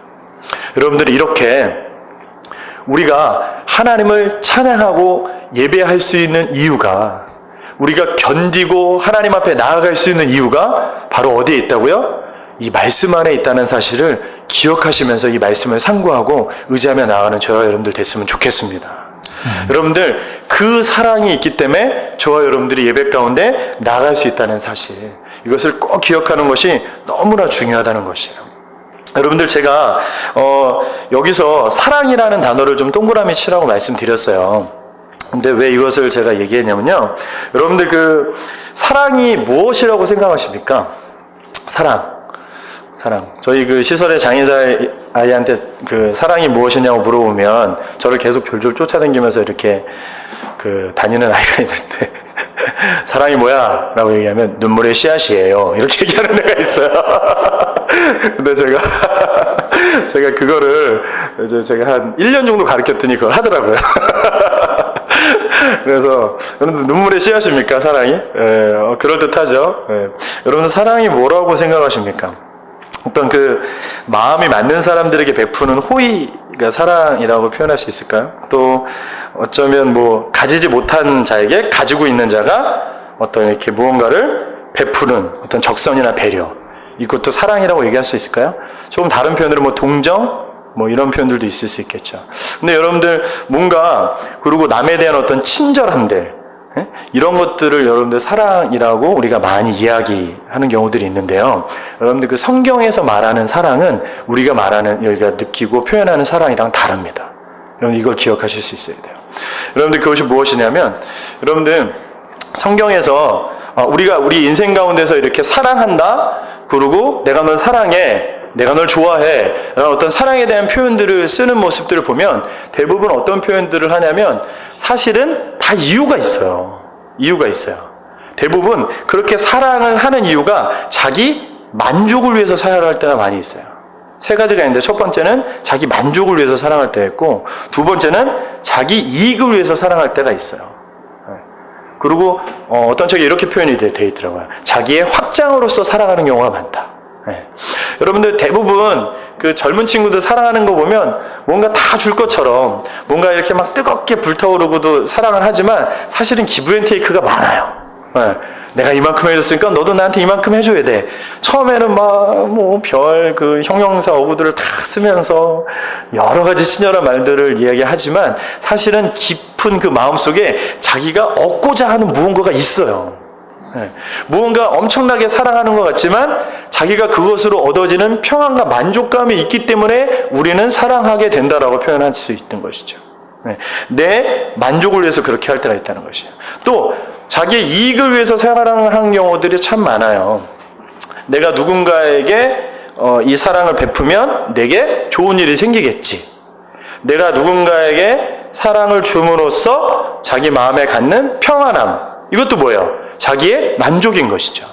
A: 여러분들이 이렇게 우리가 하나님을 찬양하고 예배할 수 있는 이유가, 우리가 견디고 하나님 앞에 나아갈 수 있는 이유가 바로 어디에 있다고요? 이 말씀 안에 있다는 사실을 기억하시면서 이 말씀을 상고하고 의지하며 나아가는 저와 여러분들 됐으면 좋겠습니다. 여러분들 그 사랑이 있기 때문에 저와 여러분들이 예배 가운데 나아갈 수 있다는 사실, 이것을 꼭 기억하는 것이 너무나 중요하다는 것이에요. 여러분들 제가 여기서 사랑이라는 단어를 좀 동그라미 치라고 말씀드렸어요. 근데 왜 이것을 제가 얘기했냐면요, 여러분들 그 사랑이 무엇이라고 생각하십니까? 사랑. 저희 그 시설의 장애자 아이한테 그 사랑이 무엇이냐고 물어보면 저를 계속 졸졸 쫓아다니면서 이렇게 그 다니는 아이가 있는데 사랑이 뭐야? 라고 얘기하면 눈물의 씨앗이에요. 이렇게 얘기하는 애가 있어요. 근데 제가 그거를 이제 제가 한 1년 정도 가르쳤더니 그걸 하더라고요. 그래서 여러분들 눈물의 씨앗입니까? 사랑이? 그럴듯하죠. 여러분 사랑이 뭐라고 생각하십니까? 어떤 그 마음이 맞는 사람들에게 베푸는 호의가 사랑이라고 표현할 수 있을까요? 또 어쩌면 뭐 가지지 못한 자에게 가지고 있는 자가 어떤 이렇게 무언가를 베푸는 어떤 적선이나 배려, 이것도 사랑이라고 얘기할 수 있을까요? 조금 다른 표현으로 뭐 동정, 뭐 이런 표현들도 있을 수 있겠죠. 근데 여러분들 뭔가, 그리고 남에 대한 어떤 친절함들, 이런 것들을 여러분들 사랑이라고 우리가 많이 이야기하는 경우들이 있는데요. 여러분들 그 성경에서 말하는 사랑은 우리가 느끼고 표현하는 사랑이랑 다릅니다. 여러분 이걸 기억하실 수 있어야 돼요. 여러분들 그것이 무엇이냐면, 여러분들 성경에서 우리 인생 가운데서 이렇게 사랑한다, 그리고 내가 널 사랑해, 내가 널 좋아해, 라는 어떤 사랑에 대한 표현들을 쓰는 모습들을 보면 대부분 어떤 표현들을 하냐면 사실은 다 이유가 있어요. 대부분 그렇게 사랑을 하는 이유가 자기 만족을 위해서 사랑할 때가 많이 있어요. 세 가지가 있는데, 첫 번째는 자기 만족을 위해서 사랑할 때가 있고, 두 번째는 자기 이익을 위해서 사랑할 때가 있어요. 그리고 어떤 책에 이렇게 표현이 돼 있더라고요. 자기의 확장으로서 사랑하는 경우가 많다. 여러분들 대부분 그 젊은 친구들 사랑하는 거 보면 뭔가 다 줄 것처럼 뭔가 이렇게 막 뜨겁게 불타오르고도 사랑을 하지만 사실은 기브앤테이크가 많아요. 내가 이만큼 해줬으니까 너도 나한테 이만큼 해줘야 돼. 처음에는 막 뭐 별 그 형용사 어구들을 다 쓰면서 여러 가지 친절한 말들을 이야기하지만 사실은 깊은 그 마음속에 자기가 얻고자 하는 무언가가 있어요. 무언가 엄청나게 사랑하는 것 같지만 자기가 그것으로 얻어지는 평안과 만족감이 있기 때문에 우리는 사랑하게 된다라고 표현할 수 있는 것이죠. 내 만족을 위해서 그렇게 할 때가 있다는 것이에요. 또 자기의 이익을 위해서 사랑을 하는 경우들이 참 많아요. 내가 누군가에게 이 사랑을 베푸면 내게 좋은 일이 생기겠지. 내가 누군가에게 사랑을 줌으로써 자기 마음에 갖는 평안함, 이것도 뭐예요? 자기의 만족인 것이죠.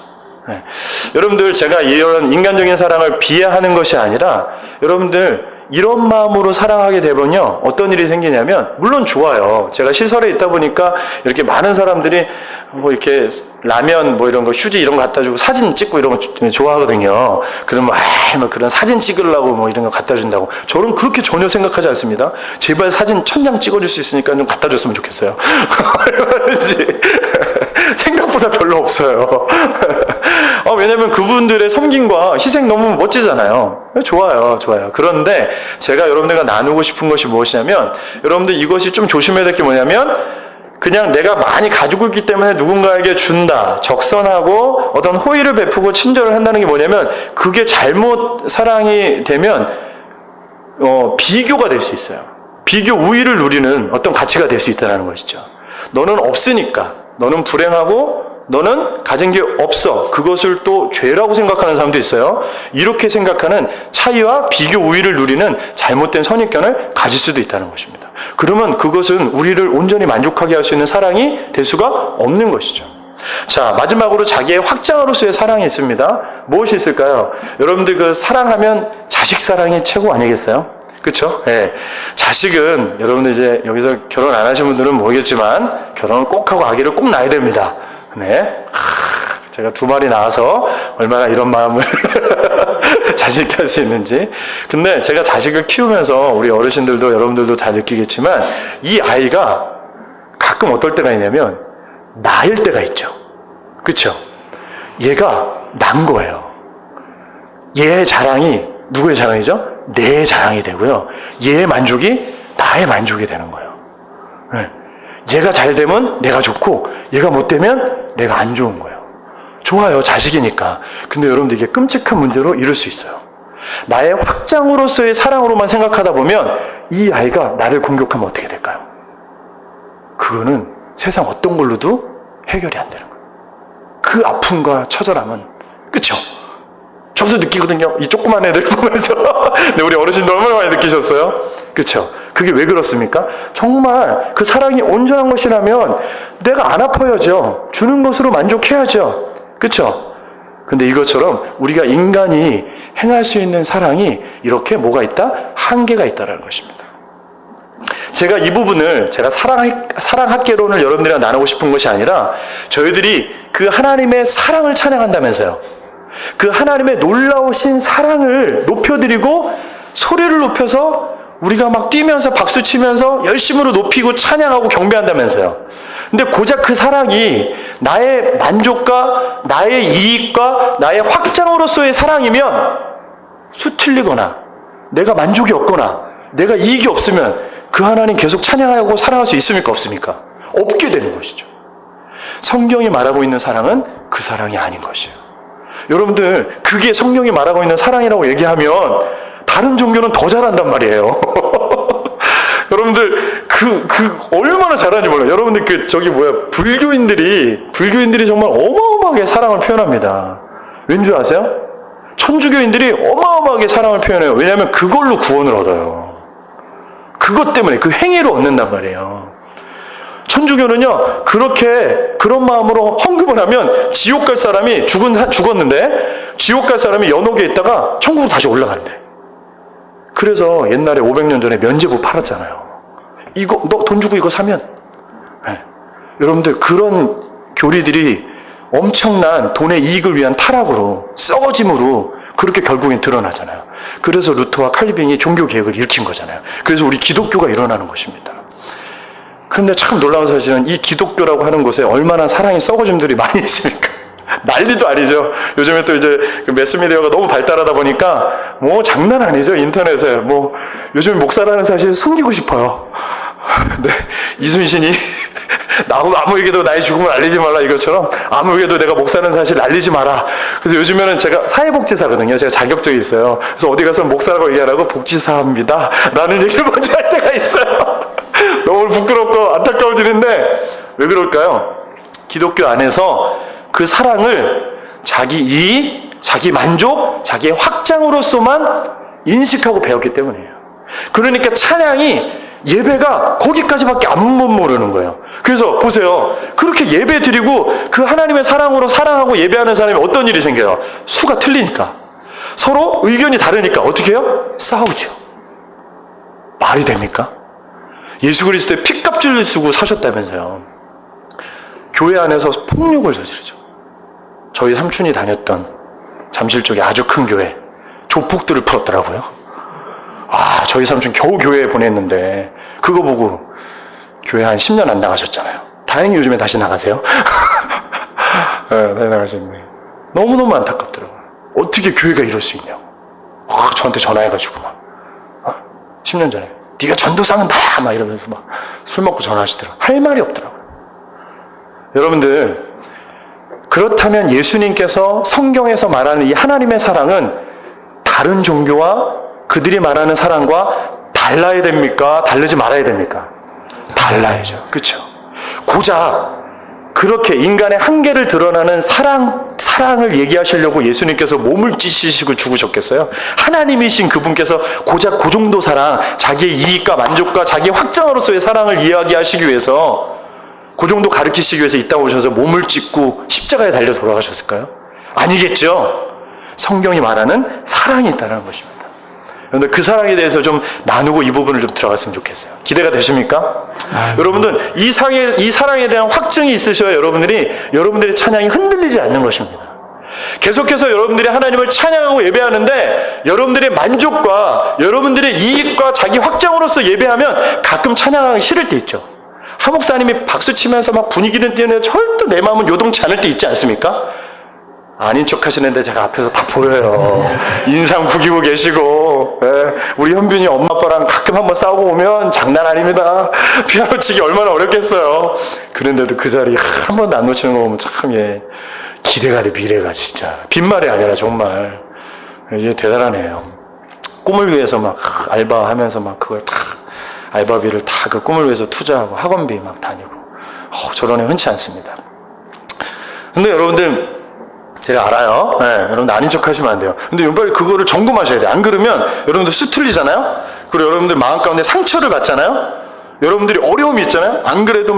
A: 여러분들 제가 이런 인간적인 사랑을 비하하는 것이 아니라, 여러분들 이런 마음으로 사랑하게 되면요 어떤 일이 생기냐면, 물론 좋아요. 제가 시설에 있다 보니까 이렇게 많은 사람들이 뭐 이렇게 라면 뭐 이런 거, 휴지 이런 거 갖다 주고 사진 찍고 이런 거 좋아하거든요. 그러면 뭐 그런 사진 찍으려고 뭐 이런 거 갖다 준다고. 저는 그렇게 전혀 생각하지 않습니다. 제발 사진 1000장 찍어줄 수 있으니까 좀 갖다 줬으면 좋겠어요. 얼마든지 생각보다 별로 없어요. 왜냐면 그분들의 섬김과 희생 너무 멋지잖아요. 좋아요. 그런데 제가 여러분들과 나누고 싶은 것이 무엇이냐면, 여러분들 이것이 좀 조심해야 될 게 뭐냐면, 그냥 내가 많이 가지고 있기 때문에 누군가에게 준다, 적선하고 어떤 호의를 베푸고 친절을 한다는 게 뭐냐면 그게 잘못 사랑이 되면 비교가 될 수 있어요. 비교 우위를 누리는 어떤 가치가 될 수 있다는 것이죠. 너는 없으니까, 너는 불행하고 너는 가진 게 없어. 그것을 또 죄라고 생각하는 사람도 있어요. 이렇게 생각하는 차이와 비교 우위를 누리는 잘못된 선입견을 가질 수도 있다는 것입니다. 그러면 그것은 우리를 온전히 만족하게 할 수 있는 사랑이 될 수가 없는 것이죠. 자, 마지막으로 자기의 확장으로서의 사랑이 있습니다. 무엇이 있을까요? 여러분들 그 사랑하면 자식 사랑이 최고 아니겠어요? 그렇죠? 예. 자식은 여러분들 이제 여기서 결혼 안 하신 분들은 모르겠지만 결혼을 꼭 하고 아기를 꼭 낳아야 됩니다. 네. 제가 2마리 낳아서 얼마나 이런 마음을 자식있게 할 수 있는지. 근데 제가 자식을 키우면서 우리 어르신들도 여러분들도 다 느끼겠지만 이 아이가 가끔 어떨 때가 있냐면 나일 때가 있죠. 그렇죠? 얘가 난 거예요. 얘의 자랑이 누구의 자랑이죠? 내 자랑이 되고요. 얘의 만족이 나의 만족이 되는 거예요. 네. 얘가 잘 되면 내가 좋고 얘가 못 되면 내가 안 좋은 거예요. 좋아요. 자식이니까. 근데 여러분들 이게 끔찍한 문제로 이룰 수 있어요. 나의 확장으로서의 사랑으로만 생각하다 보면 이 아이가 나를 공격하면 어떻게 될까요? 그거는 세상 어떤 걸로도 해결이 안 되는 거예요. 그 아픔과 처절함은 그쵸? 저도 느끼거든요. 이 조그만 애들 보면서. 근데 우리 어르신들 얼마나 많이 느끼셨어요? 그쵸? 그게 왜 그렇습니까? 정말 그 사랑이 온전한 것이라면 내가 안 아파야죠. 주는 것으로 만족해야죠. 그쵸? 근데 이것처럼 우리가 인간이 행할 수 있는 사랑이 이렇게 뭐가 있다? 한계가 있다는 것입니다. 제가 이 부분을 제가 사랑학개론을 여러분들이랑 나누고 싶은 것이 아니라 저희들이 그 하나님의 사랑을 찬양한다면서요. 그 하나님의 놀라우신 사랑을 높여드리고 소리를 높여서 우리가 막 뛰면서 박수치면서 열심으로 높이고 찬양하고 경배한다면서요. 근데 고작 그 사랑이 나의 만족과 나의 이익과 나의 확장으로서의 사랑이면 수틀리거나 내가 만족이 없거나 내가 이익이 없으면 그 하나님 계속 찬양하고 사랑할 수 있습니까? 없습니까? 없게 되는 것이죠. 성경이 말하고 있는 사랑은 그 사랑이 아닌 것이에요. 여러분들 그게 성경이 말하고 있는 사랑이라고 얘기하면 다른 종교는 더 잘한단 말이에요. 여러분들 얼마나 잘하는지 몰라요. 여러분들 불교인들이 정말 어마어마하게 사랑을 표현합니다. 왠지 아세요? 천주교인들이 어마어마하게 사랑을 표현해요. 왜냐하면 그걸로 구원을 얻어요. 그것 때문에 그 행위로 얻는단 말이에요. 천주교는요, 그런 마음으로 헌금을 하면 지옥 갈 사람이 죽었는데 지옥 갈 사람이 연옥에 있다가 천국으로 다시 올라간대. 그래서 옛날에 500년 전에 면제부 팔았잖아요. 이거 너 돈 주고 이거 사면. 네. 여러분들 그런 교리들이 엄청난 돈의 이익을 위한 타락으로 썩어짐으로 그렇게 결국엔 드러나잖아요. 그래서 루터와 칼빈이 종교 개혁을 일으킨 거잖아요. 그래서 우리 기독교가 일어나는 것입니다. 그런데 참 놀라운 사실은 이 기독교라고 하는 곳에 얼마나 사랑의 썩어짐들이 많이 있습니까? 난리도 아니죠. 요즘에 또 이제 매스미디어가 너무 발달하다 보니까 뭐 장난 아니죠. 인터넷에 뭐 요즘 목사라는 사실 숨기고 싶어요. 근데 이순신이 아무에게도 나의 죽음을 알리지 말라 이것처럼 아무에게도 내가 목사라는 사실 알리지 마라. 그래서 요즘에는 제가 사회복지사거든요. 제가 자격증이 있어요. 그래서 어디 가서 목사라고 얘기 안 하고 복지사입니다 라는 얘기를 먼저 할 때가 있어요. 너무 부끄럽고 안타까운 일인데 왜 그럴까요? 기독교 안에서 그 사랑을 자기 이익, 자기 만족, 자기의 확장으로서만 인식하고 배웠기 때문이에요. 그러니까 찬양이 예배가 거기까지밖에 안 모르는 거예요. 그래서 보세요. 그렇게 예배 드리고 그 하나님의 사랑으로 사랑하고 예배하는 사람이 어떤 일이 생겨요? 수가 틀리니까. 서로 의견이 다르니까 어떻게 해요? 싸우죠. 말이 됩니까? 예수 그리스도의 피값줄을 쓰고 사셨다면서요. 교회 안에서 폭력을 저지르죠. 저희 삼촌이 다녔던 잠실 쪽에 아주 큰 교회 조폭들을 풀었더라고요. 저희 삼촌 겨우 교회에 보냈는데 그거 보고 교회 한 10년 안 나가셨잖아요. 다행히 요즘에 다시 나가세요. 네, 다시 나가셨네. 너무너무 안타깝더라고요. 어떻게 교회가 이럴 수 있냐고. 저한테 전화해가지고 막 10년 전에 네가 전도사는 나야 막 이러면서 막 술 먹고 전화하시더라고요. 할 말이 없더라고요. 여러분들, 그렇다면 예수님께서 성경에서 말하는 이 하나님의 사랑은 다른 종교와 그들이 말하는 사랑과 달라야 됩니까? 다르지 말아야 됩니까? 달라야죠. 그렇죠? 고작 그렇게 인간의 한계를 드러나는 사랑을 얘기하시려고 예수님께서 몸을 찢으시고 죽으셨겠어요? 하나님이신 그분께서 고작 그 정도 사랑, 자기의 이익과 만족과 자기의 확장으로서의 사랑을 이야기하시기 위해서, 그 정도 가르치시기 위해서 이따 오셔서 몸을 찢고 십자가에 달려 돌아가셨을까요? 아니겠죠. 성경이 말하는 사랑이 있다는 것입니다. 그런데 그 사랑에 대해서 좀 나누고 이 부분을 좀 들어갔으면 좋겠어요. 기대가 되십니까? 여러분들, 이 사랑에 대한 확증이 있으셔야 여러분들의 찬양이 흔들리지 않는 것입니다. 계속해서 여러분들이 하나님을 찬양하고 예배하는데 여러분들의 만족과 여러분들의 이익과 자기 확장으로서 예배하면 가끔 찬양하기 싫을 때 있죠. 하목사님이 박수 치면서 막 분위기는 띄우는데 절대 내 마음은 요동치 않을 때 있지 않습니까? 아닌 척 하시는데 제가 앞에서 다 보여요. 인상 구기고 계시고, 예, 우리 현빈이 엄마 아빠랑 가끔 한번 싸우고 오면 장난 아닙니다. 피아노 치기 얼마나 어렵겠어요. 그런데도 그 자리 한 번도 안 놓치는 거 보면 참, 예, 기대가 돼, 미래가 진짜. 빈말이 아니라 정말. 이게 대단하네요. 꿈을 위해서 막 알바하면서 막 그걸 다, 알바비를 다 그 꿈을 위해서 투자하고 학원비 막 다니고. 저런 애 흔치 않습니다. 근데 여러분들, 제가 알아요. 네, 여러분들 아닌 척 하시면 안 돼요. 근데 빨리 그거를 점검하셔야 돼요. 안 그러면 여러분들 수틀리잖아요? 그리고 여러분들 마음 가운데 상처를 받잖아요? 여러분들이 어려움이 있잖아요? 안 그래도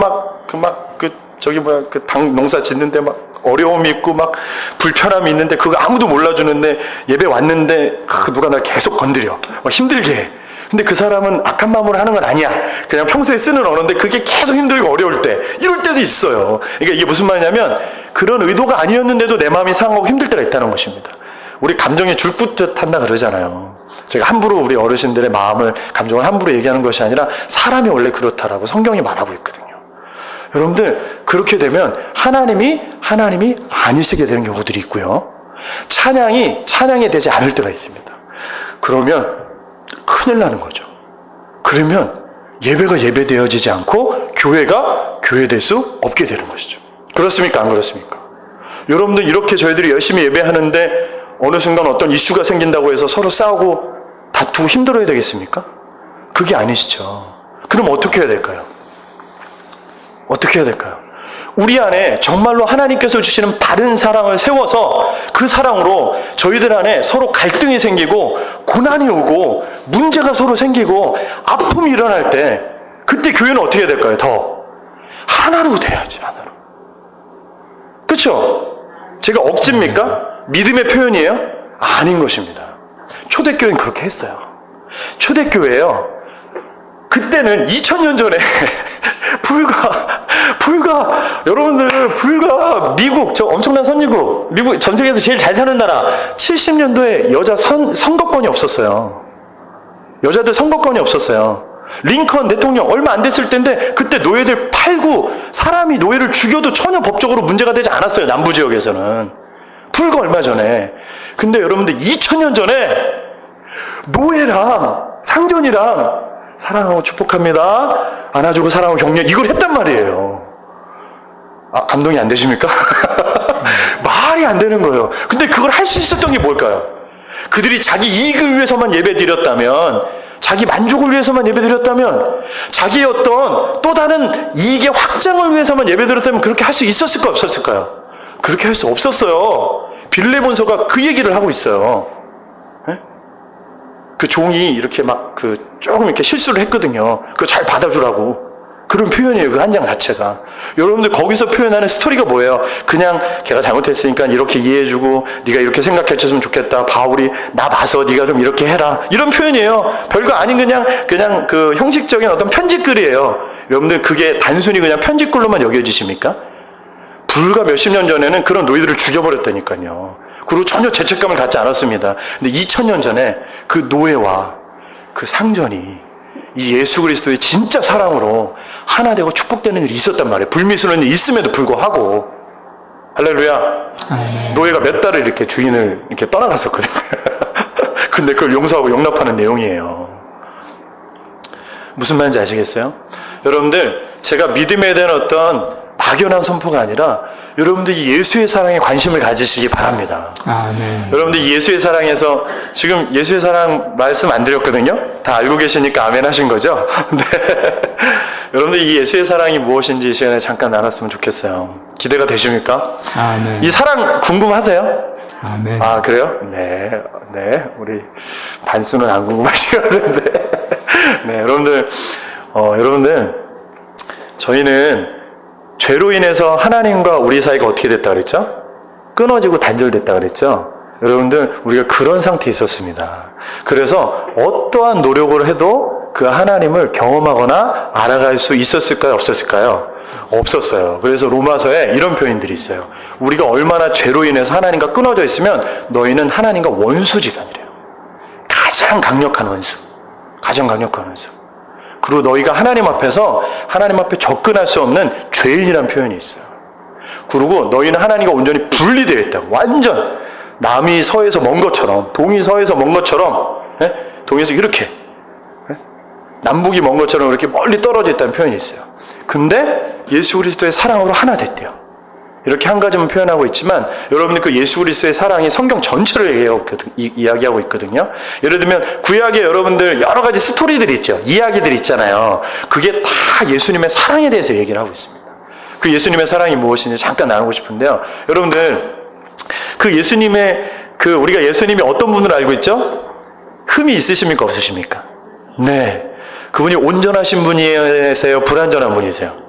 A: 농사 짓는데 막 어려움이 있고 막 불편함이 있는데 그거 아무도 몰라주는데 예배 왔는데 누가 날 계속 건드려. 막 힘들게 해. 근데 그 사람은 악한 마음으로 하는 건 아니야. 그냥 평소에 쓰는 언어인데 그게 계속 힘들고 어려울 때, 이럴 때도 있어요. 그러니까 이게 무슨 말이냐면 그런 의도가 아니었는데도 내 마음이 상하고 힘들 때가 있다는 것입니다. 우리 감정이 줄긋듯 한다 그러잖아요. 제가 함부로 우리 어르신들의 마음을, 감정을 함부로 얘기하는 것이 아니라 사람이 원래 그렇다라고 성경이 말하고 있거든요. 여러분들, 그렇게 되면 하나님이 아니시게 되는 경우들이 있고요. 찬양이 되지 않을 때가 있습니다. 그러면 큰일 나는 거죠. 그러면 예배가 예배되어지지 않고 교회가 교회될 수 없게 되는 것이죠. 그렇습니까? 안 그렇습니까? 여러분들, 이렇게 저희들이 열심히 예배하는데 어느 순간 어떤 이슈가 생긴다고 해서 서로 싸우고 다투고 힘들어야 되겠습니까? 그게 아니시죠. 그럼 어떻게 해야 될까요? 어떻게 해야 될까요? 우리 안에 정말로 하나님께서 주시는 바른 사랑을 세워서 그 사랑으로 저희들 안에 서로 갈등이 생기고 고난이 오고 문제가 서로 생기고 아픔이 일어날 때, 그때 교회는 어떻게 해야 될까요? 더 하나로 돼야지, 하나로. 그렇죠? 제가 억지입니까? 믿음의 표현이에요? 아닌 것입니다. 초대교회는 그렇게 했어요. 초대교회예요. 그때는 2000년 전에 불과 미국, 저 엄청난 선진국, 미국 전 세계에서 제일 잘 사는 나라, 70년도에 여자 선거권이 없었어요. 여자들 선거권이 없었어요. 링컨 대통령 얼마 안 됐을 때인데 그때 노예들 팔고 사람이 노예를 죽여도 전혀 법적으로 문제가 되지 않았어요. 남부 지역에서는. 불과 얼마 전에. 근데 여러분들 2000년 전에 노예랑 상전이랑 사랑하고 축복합니다, 안아주고 사랑하고 격려, 이걸 했단 말이에요. 감동이 안 되십니까? 말이 안 되는 거예요. 근데 그걸 할 수 있었던 게 뭘까요? 그들이 자기 이익을 위해서만 예배드렸다면, 자기 만족을 위해서만 예배드렸다면, 자기의 어떤 또 다른 이익의 확장을 위해서만 예배드렸다면 그렇게 할 수 있었을까요? 없었을까요? 그렇게 할 수 없었어요. 빌레몬서가 그 얘기를 하고 있어요. 네? 그 종이 이렇게 조금 이렇게 실수를 했거든요. 그거 잘 받아주라고. 그런 표현이에요. 그 한 장 자체가. 여러분들 거기서 표현하는 스토리가 뭐예요? 그냥 걔가 잘못했으니까 이렇게 이해해주고 네가 이렇게 생각해줬으면 좋겠다. 바울이 나 봐서 네가 좀 이렇게 해라. 이런 표현이에요. 별거 아닌 그냥 그 형식적인 어떤 편지글이에요. 여러분들 그게 단순히 그냥 편지글로만 여겨지십니까? 불과 몇십 년 전에는 그런 노예들을 죽여버렸다니까요. 그리고 전혀 죄책감을 갖지 않았습니다. 근데 2000년 전에 그 노예와 그 상전이 이 예수 그리스도의 진짜 사랑으로 하나 되고 축복되는 일이 있었단 말이에요. 불미스러운 일이 있음에도 불구하고. 할렐루야. 노예가 몇 달을 이렇게 주인을 이렇게 떠나갔었거든요. 근데 그걸 용서하고 용납하는 내용이에요. 무슨 말인지 아시겠어요? 여러분들, 제가 믿음에 대한 어떤 막연한 선포가 아니라 여러분들이 예수의 사랑에 관심을 가지시기 바랍니다.
B: 아멘.
A: 여러분들 예수의 사랑에서 지금 예수의 사랑 말씀 안 드렸거든요. 다 알고 계시니까 아멘 하신 거죠? 네. 여러분들 이 예수의 사랑이 무엇인지 이 시간에 잠깐 나눴으면 좋겠어요. 기대가 되십니까?
B: 아멘.
A: 이 사랑 궁금하세요?
B: 아멘.
A: 아, 그래요? 네. 우리 반수는 안 궁금하시겠는데. 네, 여러분들, 저희는 죄로 인해서 하나님과 우리 사이가 어떻게 됐다 그랬죠? 끊어지고 단절됐다 그랬죠? 여러분들, 우리가 그런 상태에 있었습니다. 그래서 어떠한 노력을 해도 그 하나님을 경험하거나 알아갈 수 있었을까요? 없었을까요? 없었어요. 그래서 로마서에 이런 표현들이 있어요. 우리가 얼마나 죄로 인해서 하나님과 끊어져 있으면 너희는 하나님과 원수지간이래요. 가장 강력한 원수. 그리고 너희가 하나님 앞에 접근할 수 없는 죄인이라는 표현이 있어요. 그리고 너희는 하나님과 온전히 분리되어 있다. 완전 남이 서에서 먼 것처럼, 동이 서에서 먼 것처럼, 동에서 이렇게 남북이 먼 것처럼 이렇게 멀리 떨어져 있다는 표현이 있어요. 근데 예수 그리스도의 사랑으로 하나 됐대요. 이렇게 한 가지만 표현하고 있지만 여러분이 그 예수 그리스도의 사랑이 성경 전체를 이야기하고 있거든요. 예를 들면 구약에 여러분들 여러 가지 스토리들이 있죠. 이야기들이 있잖아요. 그게 다 예수님의 사랑에 대해서 얘기를 하고 있습니다. 그 예수님의 사랑이 무엇인지 잠깐 나누고 싶은데요. 여러분들 우리가 예수님이 어떤 분으로 알고 있죠? 흠이 있으십니까? 없으십니까? 네. 그분이 온전하신 분이세요? 불완전한 분이세요?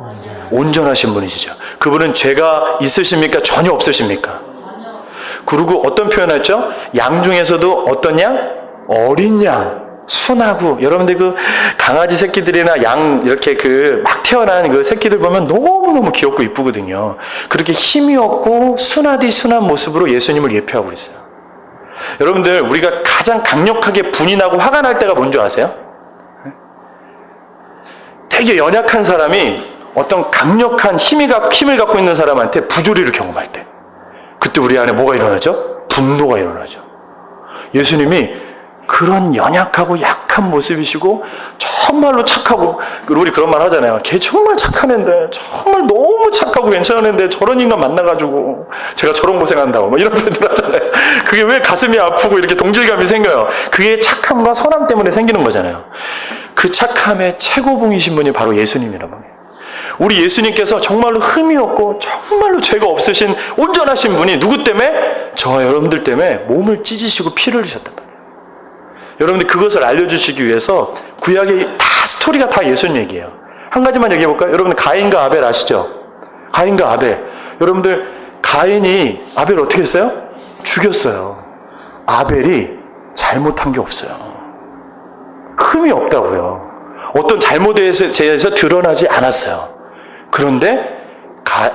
A: 온전하신 분이시죠. 그분은 죄가 있으십니까? 전혀 없으십니까? 그리고 어떤 표현을 했죠? 양 중에서도 어떤 양? 어린 양. 순하고, 여러분들 그 강아지 새끼들이나 양 이렇게 막 태어난 그 새끼들 보면 너무너무 귀엽고 이쁘거든요. 그렇게 힘이 없고 순한 모습으로 예수님을 예표하고 있어요. 여러분들, 우리가 가장 강력하게 분이 나고 화가 날 때가 뭔지 아세요? 되게 연약한 사람이 어떤 강력한 힘을 갖고 있는 사람한테 부조리를 경험할 때, 그때 우리 안에 뭐가 일어나죠? 분노가 일어나죠. 예수님이 그런 연약하고 약한 모습이시고 정말로 착하고, 우리 그런 말 하잖아요. 걔 정말 착한 애인데, 정말 너무 착하고 괜찮은 애인데 저런 인간 만나가지고 제가 저런 고생한다고 뭐 이런 표현들 하잖아요. 그게 왜 가슴이 아프고 이렇게 동질감이 생겨요? 그게 착함과 선함 때문에 생기는 거잖아요. 그 착함의 최고봉이신 분이 바로 예수님이란 말이에요. 우리 예수님께서 정말로 흠이 없고 정말로 죄가 없으신 온전하신 분이 누구 때문에? 저와 여러분들 때문에 몸을 찢으시고 피를 흘리셨단 말이에요. 여러분들 그것을 알려주시기 위해서 구약의 스토리가 다 예수님 얘기예요. 한 가지만 얘기해 볼까요? 여러분들 가인과 아벨 아시죠? 가인과 아벨. 여러분들 가인이 아벨을 어떻게 했어요? 죽였어요. 아벨이 잘못한 게 없어요. 흠이 없다고요. 어떤 잘못에 대해서 드러나지 않았어요. 그런데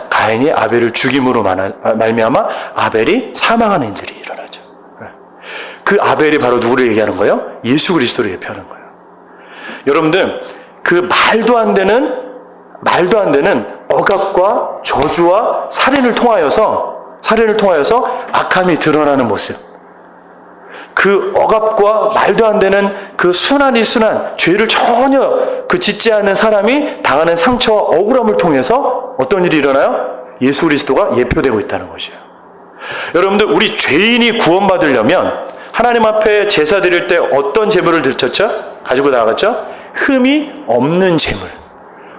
A: 가인이 아벨을 죽임으로 말미암아 아벨이 사망하는 일들이 일어나죠. 그 아벨이 바로 누구를 얘기하는 거예요? 예수 그리스도를 예표하는 거예요. 여러분들, 그 말도 안 되는 억압과 저주와 살인을 통하여서 악함이 드러나는 모습. 그 억압과 말도 안 되는 그 순한 죄를 전혀 짓지 않는 사람이 당하는 상처와 억울함을 통해서 어떤 일이 일어나요? 예수 그리스도가 예표되고 있다는 것이에요. 여러분들, 우리 죄인이 구원받으려면 하나님 앞에 제사 드릴 때 어떤 제물을 가지고 나아갔죠? 흠이 없는 제물.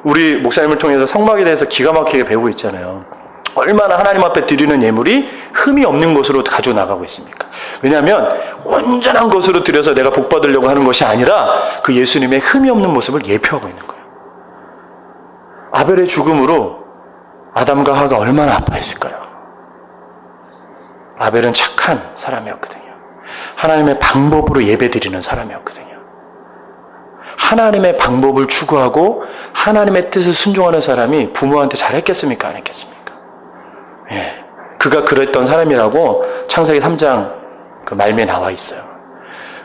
A: 우리 목사님을 통해서 성막에 대해서 기가 막히게 배우고 있잖아요. 얼마나 하나님 앞에 드리는 예물이 흠이 없는 것으로 가지고 나가고 있습니까? 왜냐하면 온전한 것으로 드려서 내가 복 받으려고 하는 것이 아니라 그 예수님의 흠이 없는 모습을 예표하고 있는 거예요. 아벨의 죽음으로 아담과 하와가 얼마나 아파했을까요? 아벨은 착한 사람이었거든요. 하나님의 방법으로 예배드리는 사람이었거든요. 하나님의 방법을 추구하고 하나님의 뜻을 순종하는 사람이 부모한테 잘했겠습니까? 안 했겠습니까? 예, 그가 그랬던 사람이라고 창세기 3장 그 말미에 나와 있어요.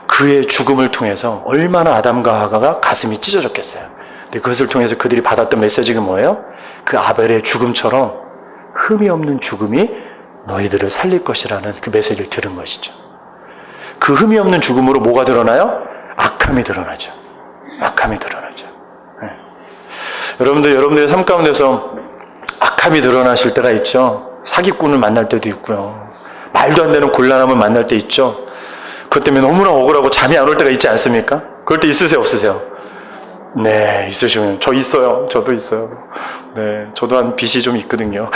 A: 그의 죽음을 통해서 얼마나 아담과 하와가 가슴이 찢어졌겠어요. 근데 그것을 통해서 그들이 받았던 메시지가 뭐예요? 그 아벨의 죽음처럼 흠이 없는 죽음이 너희들을 살릴 것이라는 그 메시지를 들은 것이죠. 그 흠이 없는 죽음으로 뭐가 드러나요? 악함이 드러나죠. 예. 여러분들의 삶 가운데서 악함이 드러나실 때가 있죠. 사기꾼을 만날 때도 있고요. 말도 안 되는 곤란함을 만날 때 있죠. 그것 때문에 너무나 억울하고 잠이 안 올 때가 있지 않습니까? 그럴 때 있으세요, 없으세요? 네, 있으시면. 저 있어요. 저도 있어요. 네, 저도 한 빚이 좀 있거든요.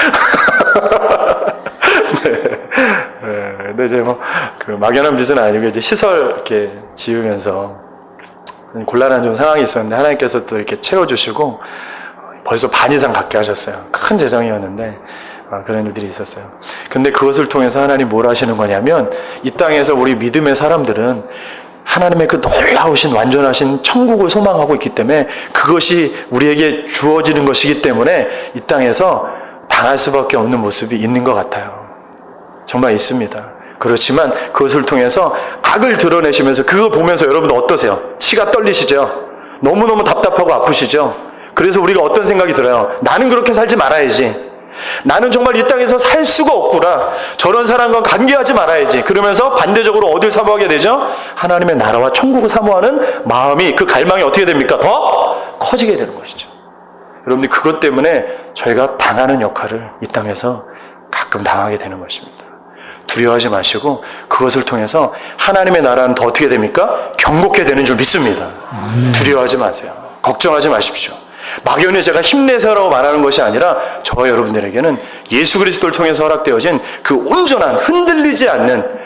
A: 근데 이제 뭐, 그 막연한 빚은 아니고, 이제 시설 이렇게 지으면서 곤란한 좀 상황이 있었는데, 하나님께서 또 이렇게 채워주시고, 벌써 반 이상 갚게 하셨어요. 큰 재정이었는데, 그런 일들이 있었어요. 근데 그것을 통해서 하나님 뭘 하시는 거냐면, 이 땅에서 우리 믿음의 사람들은 하나님의 그 놀라우신 완전하신 천국을 소망하고 있기 때문에 그것이 우리에게 주어지는 것이기 때문에 이 땅에서 당할 수밖에 없는 모습이 있는 것 같아요. 정말 있습니다. 그렇지만 그것을 통해서 악을 드러내시면서 그걸 보면서 여러분들 어떠세요? 치가 떨리시죠? 너무너무 답답하고 아프시죠? 그래서 우리가 어떤 생각이 들어요? 나는 그렇게 살지 말아야지. 나는 정말 이 땅에서 살 수가 없구나. 저런 사람과 관계하지 말아야지. 그러면서 반대적으로 어딜 사모하게 되죠? 하나님의 나라와 천국을 사모하는 마음이, 그 갈망이 어떻게 됩니까? 더 커지게 되는 것이죠. 여러분들 그것 때문에 저희가 당하는 역할을 이 땅에서 가끔 당하게 되는 것입니다. 두려워하지 마시고 그것을 통해서 하나님의 나라는 더 어떻게 됩니까? 경고케 되는 줄 믿습니다. 두려워하지 마세요. 걱정하지 마십시오. 막연히 제가 힘내세요라고 말하는 것이 아니라 저와 여러분들에게는 예수 그리스도를 통해서 허락되어진 그 온전한, 흔들리지 않는,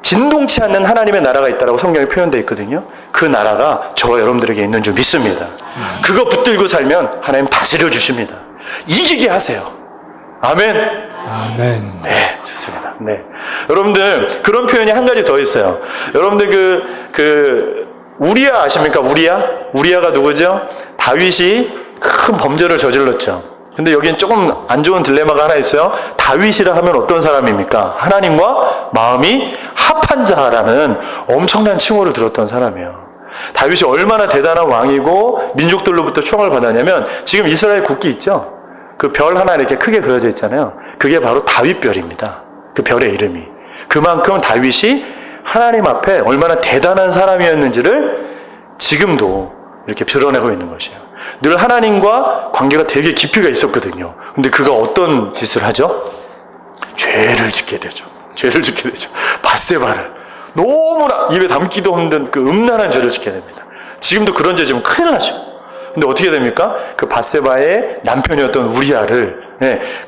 A: 진동치 않는 하나님의 나라가 있다고 성경에 표현되어 있거든요. 그 나라가 저와 여러분들에게 있는 줄 믿습니다. 그거 붙들고 살면 하나님 다스려 주십니다. 이기게 하세요. 아멘.
B: 아멘.
A: 네, 좋습니다. 네. 여러분들, 그런 표현이 한 가지 더 있어요. 여러분들 우리야 아십니까? 우리야가 누구죠? 다윗이 큰 범죄를 저질렀죠. 근데 여기는 조금 안 좋은 딜레마가 하나 있어요. 다윗이라 하면 어떤 사람입니까? 하나님과 마음이 합한 자라는 엄청난 칭호를 들었던 사람이에요. 다윗이 얼마나 대단한 왕이고 민족들로부터 총을 받았냐면, 지금 이스라엘 국기 있죠? 그 별 하나 이렇게 크게 그려져 있잖아요. 그게 바로 다윗별입니다. 그 별의 이름이. 그만큼 다윗이 하나님 앞에 얼마나 대단한 사람이었는지를 지금도 이렇게 드러내고 있는 것이에요. 늘 하나님과 관계가 되게 깊이가 있었거든요. 근데 그가 어떤 짓을 하죠? 죄를 짓게 되죠. 밧세바를 너무나 입에 담기도 힘든 그 음란한 죄를 짓게 됩니다. 지금도 그런 죄 지면 큰일 나죠. 근데 어떻게 됩니까? 그 밧세바의 남편이었던 우리아를,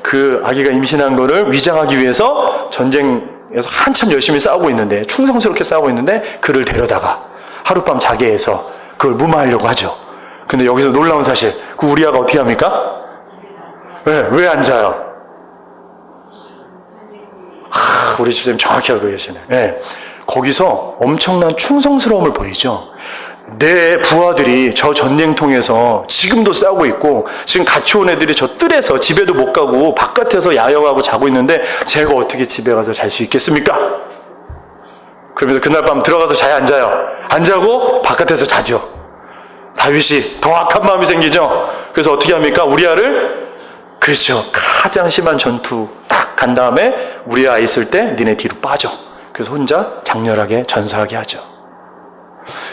A: 그 아기가 임신한 거를 위장하기 위해서 전쟁에서 한참 열심히 싸우고 있는데, 충성스럽게 싸우고 있는데, 그를 데려다가 하룻밤 자게 해서 그걸 무마하려고 하죠. 근데 여기서 놀라운 사실, 그 우리아가 어떻게 합니까? 왜 안 자요? 우리 집사님 정확히 알고 계시네. 거기서 엄청난 충성스러움을 보이죠. 내 부하들이 저 전쟁통에서 지금도 싸우고 있고, 지금 같이 온 애들이 저 뜰에서 집에도 못 가고 바깥에서 야영하고 자고 있는데 제가 어떻게 집에 가서 잘 수 있겠습니까? 그러면서 그날 밤 들어가서 자야 안 자요? 안 자고 바깥에서 자죠. 다윗이 더 악한 마음이 생기죠. 그래서 어떻게 합니까? 우리아를, 그렇죠, 가장 심한 전투 딱 간 다음에 우리아 있을 때 니네 뒤로 빠져. 그래서 혼자 장렬하게 전사하게 하죠.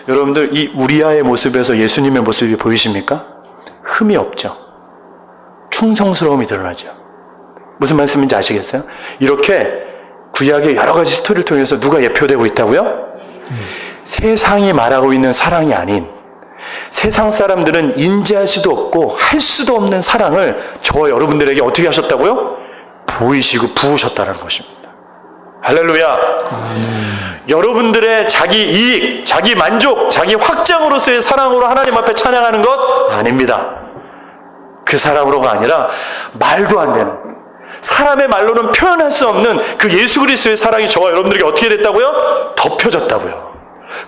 A: 여러분들, 이 우리아의 모습에서 예수님의 모습이 보이십니까? 흠이 없죠. 충성스러움이 드러나죠. 무슨 말씀인지 아시겠어요? 이렇게 구약의 여러 가지 스토리를 통해서 누가 예표되고 있다고요? 세상이 말하고 있는 사랑이 아닌, 세상 사람들은 인지할 수도 없고 할 수도 없는 사랑을 저와 여러분들에게 어떻게 하셨다고요? 보이시고 부으셨다는 것입니다. 할렐루야. 여러분들의 자기 이익, 자기 만족, 자기 확장으로서의 사랑으로 하나님 앞에 찬양하는 것 아닙니다. 그 사랑으로가 아니라 말도 안 되는, 사람의 말로는 표현할 수 없는 그 예수 그리스도의 사랑이 저와 여러분들에게 어떻게 됐다고요? 덮여졌다고요.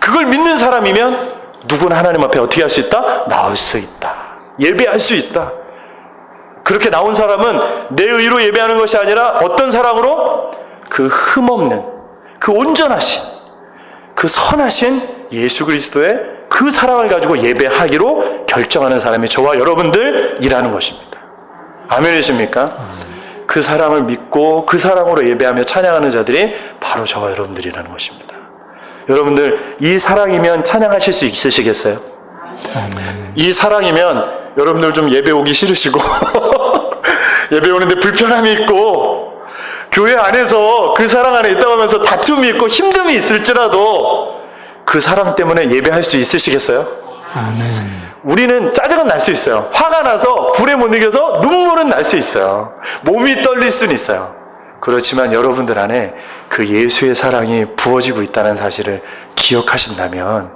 A: 그걸 믿는 사람이면 누구나 하나님 앞에 어떻게 할 수 있다? 나올 수 있다. 예배할 수 있다. 그렇게 나온 사람은 내 의로 예배하는 것이 아니라 어떤 사랑으로? 그 흠없는, 그 온전하신, 그 선하신 예수 그리스도의 그 사랑을 가지고 예배하기로 결정하는 사람이 저와 여러분들이라는 것입니다. 아멘이십니까? 그 사랑을 믿고 그 사랑으로 예배하며 찬양하는 자들이 바로 저와 여러분들이라는 것입니다. 여러분들, 이 사랑이면 찬양하실 수 있으시겠어요?
B: 아멘.
A: 이 사랑이면 여러분들 좀 예배 오기 싫으시고 예배 오는데 불편함이 있고, 교회 안에서 그 사랑 안에 있다고 하면서 다툼이 있고 힘듦이 있을지라도 그 사랑 때문에 예배할 수 있으시겠어요?
B: 아멘.
A: 우리는 짜증은 날 수 있어요. 화가 나서 불에 못 이겨서 눈물은 날 수 있어요. 몸이 떨릴 수는 있어요. 그렇지만 여러분들 안에 그 예수의 사랑이 부어지고 있다는 사실을 기억하신다면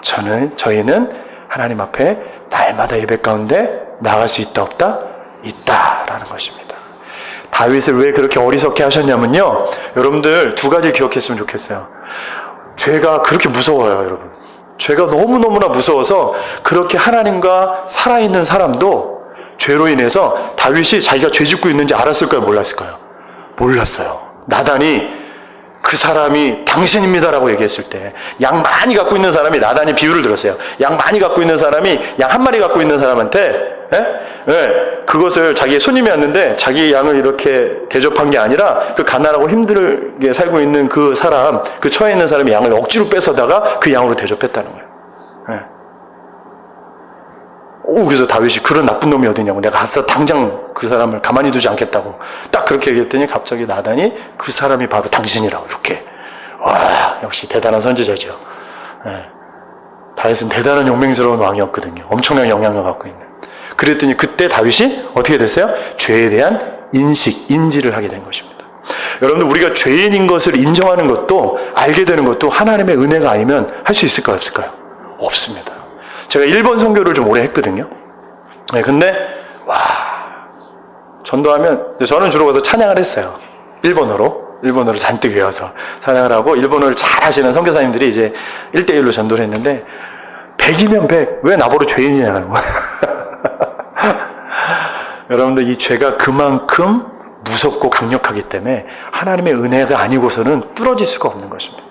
A: 저희는 하나님 앞에 날마다 예배 가운데 나갈 수 있다 없다? 있다라는 것입니다. 다윗을 왜 그렇게 어리석게 하셨냐면요, 여러분들 두 가지 기억했으면 좋겠어요. 죄가 그렇게 무서워요, 여러분. 죄가 너무너무나 무서워서 그렇게 하나님과 살아있는 사람도 죄로 인해서 다윗이 자기가 죄 짓고 있는지 알았을까요? 몰랐을까요? 몰랐어요. 나단이 그 사람이 당신입니다라고 얘기했을 때, 양 많이 갖고 있는 사람이, 나단이 비유를 들었어요. 양 많이 갖고 있는 사람이 양 한 마리 갖고 있는 사람한테 그것을 자기의 손님이 왔는데 자기 양을 이렇게 대접한 게 아니라 그 가난하고 힘들게 살고 있는 그 사람, 그 처해 있는 사람이 양을 억지로 뺏어다가 그 양으로 대접했다는 거예요. 그래서 다윗이 그런 나쁜 놈이 어디냐고, 내가 가서 당장 그 사람을 가만히 두지 않겠다고 딱 그렇게 얘기했더니 갑자기 나단이 그 사람이 바로 당신이라고 이렇게. 와, 역시 대단한 선지자죠. 다윗은 대단한 용맹스러운 왕이었거든요. 엄청난 영향력을 갖고 있는. 그랬더니 그때 다윗이 어떻게 됐어요? 죄에 대한 인지를 하게 된 것입니다. 여러분들, 우리가 죄인인 것을 인정하는 것도, 알게 되는 것도 하나님의 은혜가 아니면 할 수 있을까요? 없을까요? 없습니다. 제가 일본 선교를 좀 오래 했거든요. 근데 전도하면, 저는 주로 가서 찬양을 했어요. 일본어로 잔뜩 외워서 찬양을 하고, 일본어를 잘 하시는 선교사님들이 이제 1대1로 전도를 했는데 100이면 100, 왜 나보고 죄인이냐는 거예요. 여러분들, 이 죄가 그만큼 무섭고 강력하기 때문에 하나님의 은혜가 아니고서는 뚫어질 수가 없는 것입니다.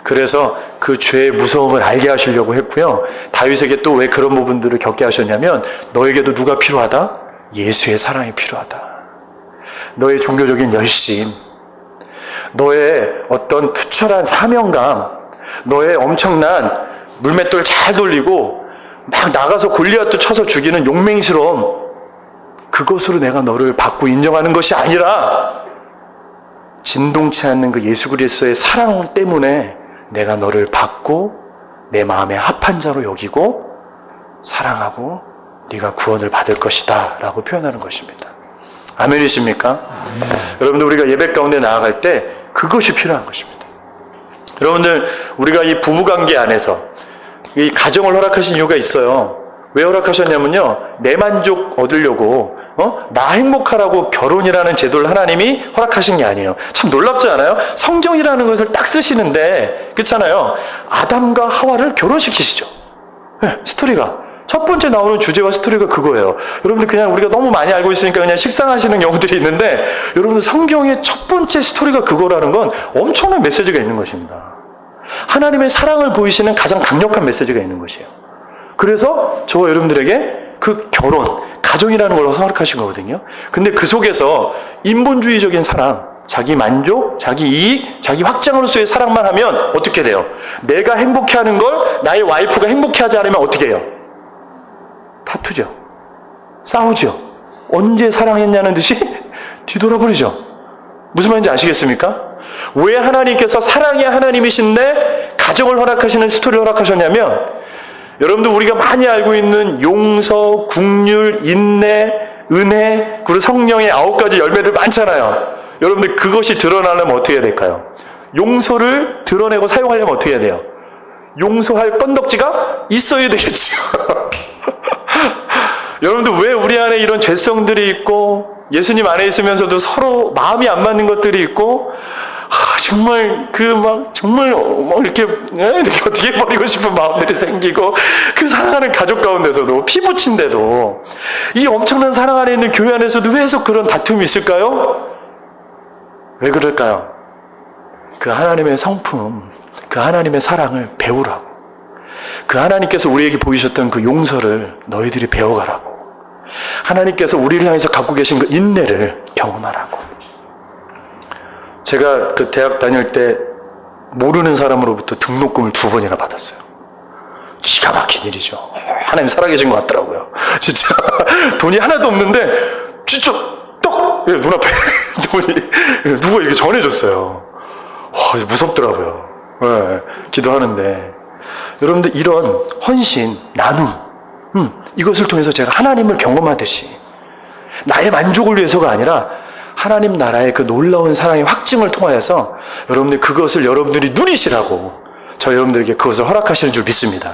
A: 그래서 그 죄의 무서움을 알게 하시려고 했고요. 다윗에게 또 왜 그런 부분들을 겪게 하셨냐면, 너에게도 누가 필요하다? 예수의 사랑이 필요하다. 너의 종교적인 열심, 너의 어떤 투철한 사명감, 너의 엄청난 물맷돌 잘 돌리고 막 나가서 골리앗도 쳐서 죽이는 용맹스러움, 그것으로 내가 너를 받고 인정하는 것이 아니라 진동치 않는 그 예수 그리스도의 사랑 때문에 내가 너를 받고 내 마음에 합한 자로 여기고 사랑하고 네가 구원을 받을 것이다 라고 표현하는 것입니다. 아멘이십니까? 여러분들, 우리가 예배 가운데 나아갈 때 그것이 필요한 것입니다. 여러분들, 우리가 이 부부관계 안에서 이 가정을 허락하신 이유가 있어요. 왜 허락하셨냐면요, 내 만족 얻으려고 나 행복하라고 결혼이라는 제도를 하나님이 허락하신 게 아니에요. 참 놀랍지 않아요? 성경이라는 것을 딱 쓰시는데, 그렇잖아요, 아담과 하와를 결혼시키시죠. 스토리가 첫 번째 나오는 주제와 스토리가 그거예요. 여러분들, 그냥 우리가 너무 많이 알고 있으니까 그냥 식상하시는 경우들이 있는데, 여러분들, 성경의 첫 번째 스토리가 그거라는 건 엄청난 메시지가 있는 것입니다. 하나님의 사랑을 보이시는 가장 강력한 메시지가 있는 것이에요. 그래서 저와 여러분들에게 그 결혼, 가정이라는 걸 허락하신 거거든요. 근데 그 속에서 인본주의적인 사랑, 자기 만족, 자기 이익, 자기 확장으로서의 사랑만 하면 어떻게 돼요? 내가 행복해하는 걸 나의 와이프가 행복해하지 않으면 어떻게 해요? 다투죠. 싸우죠. 언제 사랑했냐는 듯이 뒤돌아버리죠. 무슨 말인지 아시겠습니까? 왜 하나님께서 사랑의 하나님이신데 가정을 허락하시는 스토리를 허락하셨냐면, 여러분들, 우리가 많이 알고 있는 용서, 긍휼, 인내, 은혜, 그리고 성령의 9가지 열매들 많잖아요. 여러분들, 그것이 드러나려면 어떻게 해야 될까요? 용서를 드러내고 사용하려면 어떻게 해야 돼요? 용서할 건덕지가 있어야 되겠죠. 여러분들, 왜 우리 안에 이런 죄성들이 있고 예수님 안에 있으면서도 서로 마음이 안 맞는 것들이 있고, 정말 정말 이렇게 어떻게 버리고 싶은 마음들이 생기고, 그 사랑하는 가족 가운데서도 피부친데도 이 엄청난 사랑 안에 있는 교회 안에서도 왜 계속 그런 다툼이 있을까요? 왜 그럴까요? 그 하나님의 성품, 그 하나님의 사랑을 배우라고, 그 하나님께서 우리에게 보이셨던 그 용서를 너희들이 배워가라고, 하나님께서 우리를 향해서 갖고 계신 그 인내를 경험하라고. 제가 그 대학 다닐 때 모르는 사람으로부터 등록금을 2번이나 받았어요. 기가 막힌 일이죠. 하나님 살아계신 것 같더라고요. 진짜 돈이 하나도 없는데 진짜 딱 눈앞에 눈이 누가 이렇게 전해줬어요. 와, 무섭더라고요. 네, 기도하는데 여러분들 이런 헌신, 나눔, 이것을 통해서 제가 하나님을 경험하듯이 나의 만족을 위해서가 아니라 하나님 나라의 그 놀라운 사랑의 확증을 통하여서 여러분들 그것을 여러분들이 누리시라고 저 여러분들에게 그것을 허락하시는 줄 믿습니다.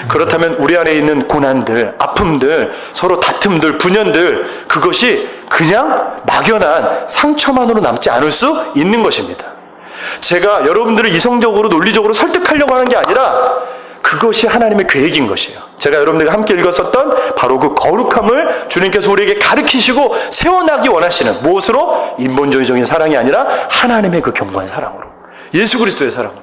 A: 그렇다면 우리 안에 있는 고난들, 아픔들, 서로 다툼들, 분연들 그것이 그냥 막연한 상처만으로 남지 않을 수 있는 것입니다. 제가 여러분들을 이성적으로 논리적으로 설득하려고 하는 게 아니라 그것이 하나님의 계획인 것이에요. 제가 여러분들과 함께 읽었었던 바로 그 거룩함을 주님께서 우리에게 가르치시고 세워나기 원하시는 무엇으로? 인본주의적인 사랑이 아니라 하나님의 그 견고한 사랑으로, 예수 그리스도의 사랑으로,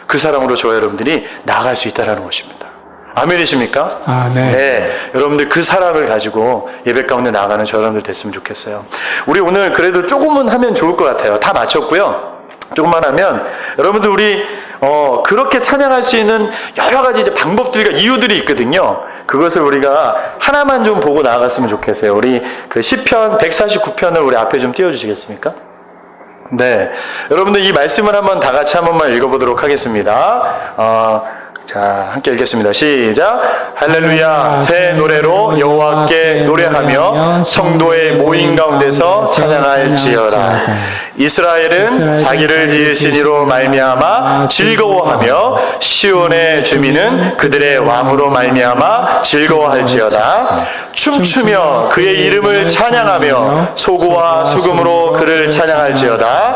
A: 그 사랑으로 저와 여러분들이 나아갈 수 있다는 것입니다. 아멘이십니까?
B: 아멘.
A: 네, 여러분들 그 사랑을 가지고 예배 가운데 나아가는 저 여러분들 됐으면 좋겠어요. 우리 오늘 그래도 조금은 하면 좋을 것 같아요. 다 마쳤고요. 조금만 하면 여러분들 우리 그렇게 찬양할 수 있는 여러 가지 이제 방법들과 이유들이 있거든요. 그것을 우리가 하나만 좀 보고 나아갔으면 좋겠어요. 우리 그 시편 149편을 우리 앞에 좀 띄워주시겠습니까? 네, 여러분들 이 말씀을 한번 다 같이 한 번만 읽어보도록 하겠습니다. 자, 함께 읽겠습니다. 시작. 할렐루야. 새 노래로 여호와께 노래하며 성도의 모임 가운데서 찬양할지어다. 이스라엘은 자기를 지으신 이로 말미암아 즐거워하며 시온의 주민은 그들의 왕으로 말미암아 즐거워할지어다. 춤추며 그의 이름을 찬양하며 소고와 수금으로 그를 찬양할지어다.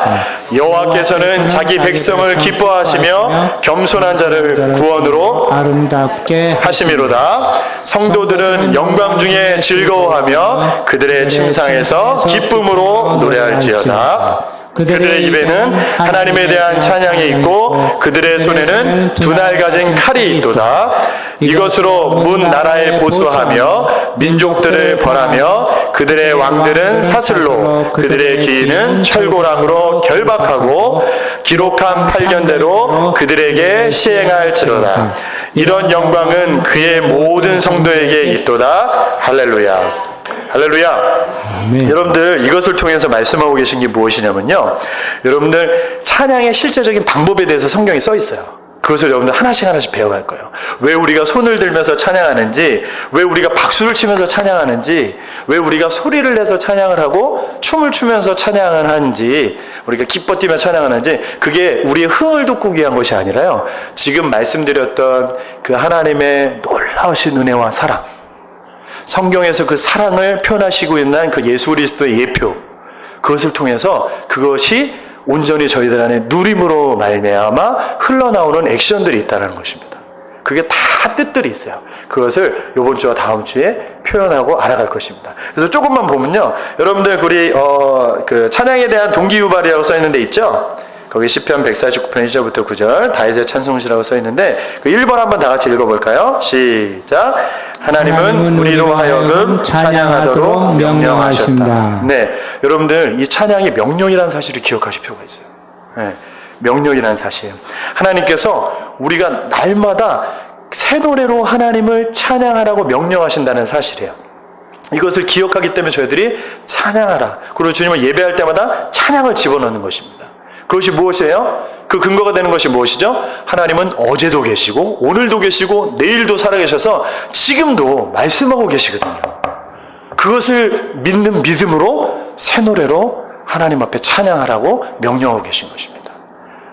A: 여호와께서는 자기 백성을 기뻐하시며 겸손한 자를 구원으로
B: 아름답게
A: 하심이로다. 성도들은 영광 중에 즐거워하며 그들의 침상에서 기쁨으로 노래할지어다. 그들의 입에는 하나님에 대한 찬양이 있고 그들의 손에는 두 날 가진 칼이 있도다. 이것으로 문 나라에 보수하며 민족들을 벌하며 그들의 왕들은 사슬로 그들의 기인은 철고랑으로 결박하고 기록한 팔견대로 그들에게 시행할지로다. 이런 영광은 그의 모든 성도에게 있도다. 할렐루야. 할렐루야.
B: 아멘.
A: 여러분들 이것을 통해서 말씀하고 계신 게 무엇이냐면요, 여러분들 찬양의 실제적인 방법에 대해서 성경에 써 있어요. 그것을 여러분들 하나씩 배워갈 거예요. 왜 우리가 손을 들면서 찬양하는지, 왜 우리가 박수를 치면서 찬양하는지, 왜 우리가 소리를 내서 찬양을 하고 춤을 추면서 찬양을 하는지, 우리가 기뻐 뛰며 찬양하는지, 그게 우리의 흥을 돋구기 위한 것이 아니라요, 지금 말씀드렸던 그 하나님의 놀라우신 은혜와 사랑, 성경에서 그 사랑을 표현하시고 있는 그 예수 그리스도의 예표, 그것을 통해서 그것이 온전히 저희들 안에 누림으로 말미암아 흘러나오는 액션들이 있다는 것입니다. 그게 다 뜻들이 있어요. 그것을 이번 주와 다음 주에 표현하고 알아갈 것입니다. 그래서 조금만 보면요, 여러분들 우리 그 찬양에 대한 동기유발이라고 써 있는 데 있죠? 거기 시편 149편 1절부터 9절 다윗의 찬송시라고 써 있는데 그 1번 한번 다 같이 읽어볼까요? 시작. 하나님은 우리로 하여금 찬양하도록 명령하셨다. 네, 여러분들 이 찬양이 명령이라는 사실을 기억하실 필요가 있어요. 네, 명령이라는 사실. 하나님께서 우리가 날마다 새 노래로 하나님을 찬양하라고 명령하신다는 사실이에요. 이것을 기억하기 때문에 저희들이 찬양하라. 그리고 주님을 예배할 때마다 찬양을 집어넣는 것입니다. 그것이 무엇이에요? 그 근거가 되는 것이 무엇이죠? 하나님은 어제도 계시고 오늘도 계시고 내일도 살아계셔서 지금도 말씀하고 계시거든요. 그것을 믿는 믿음으로 새 노래로 하나님 앞에 찬양하라고 명령하고 계신 것입니다.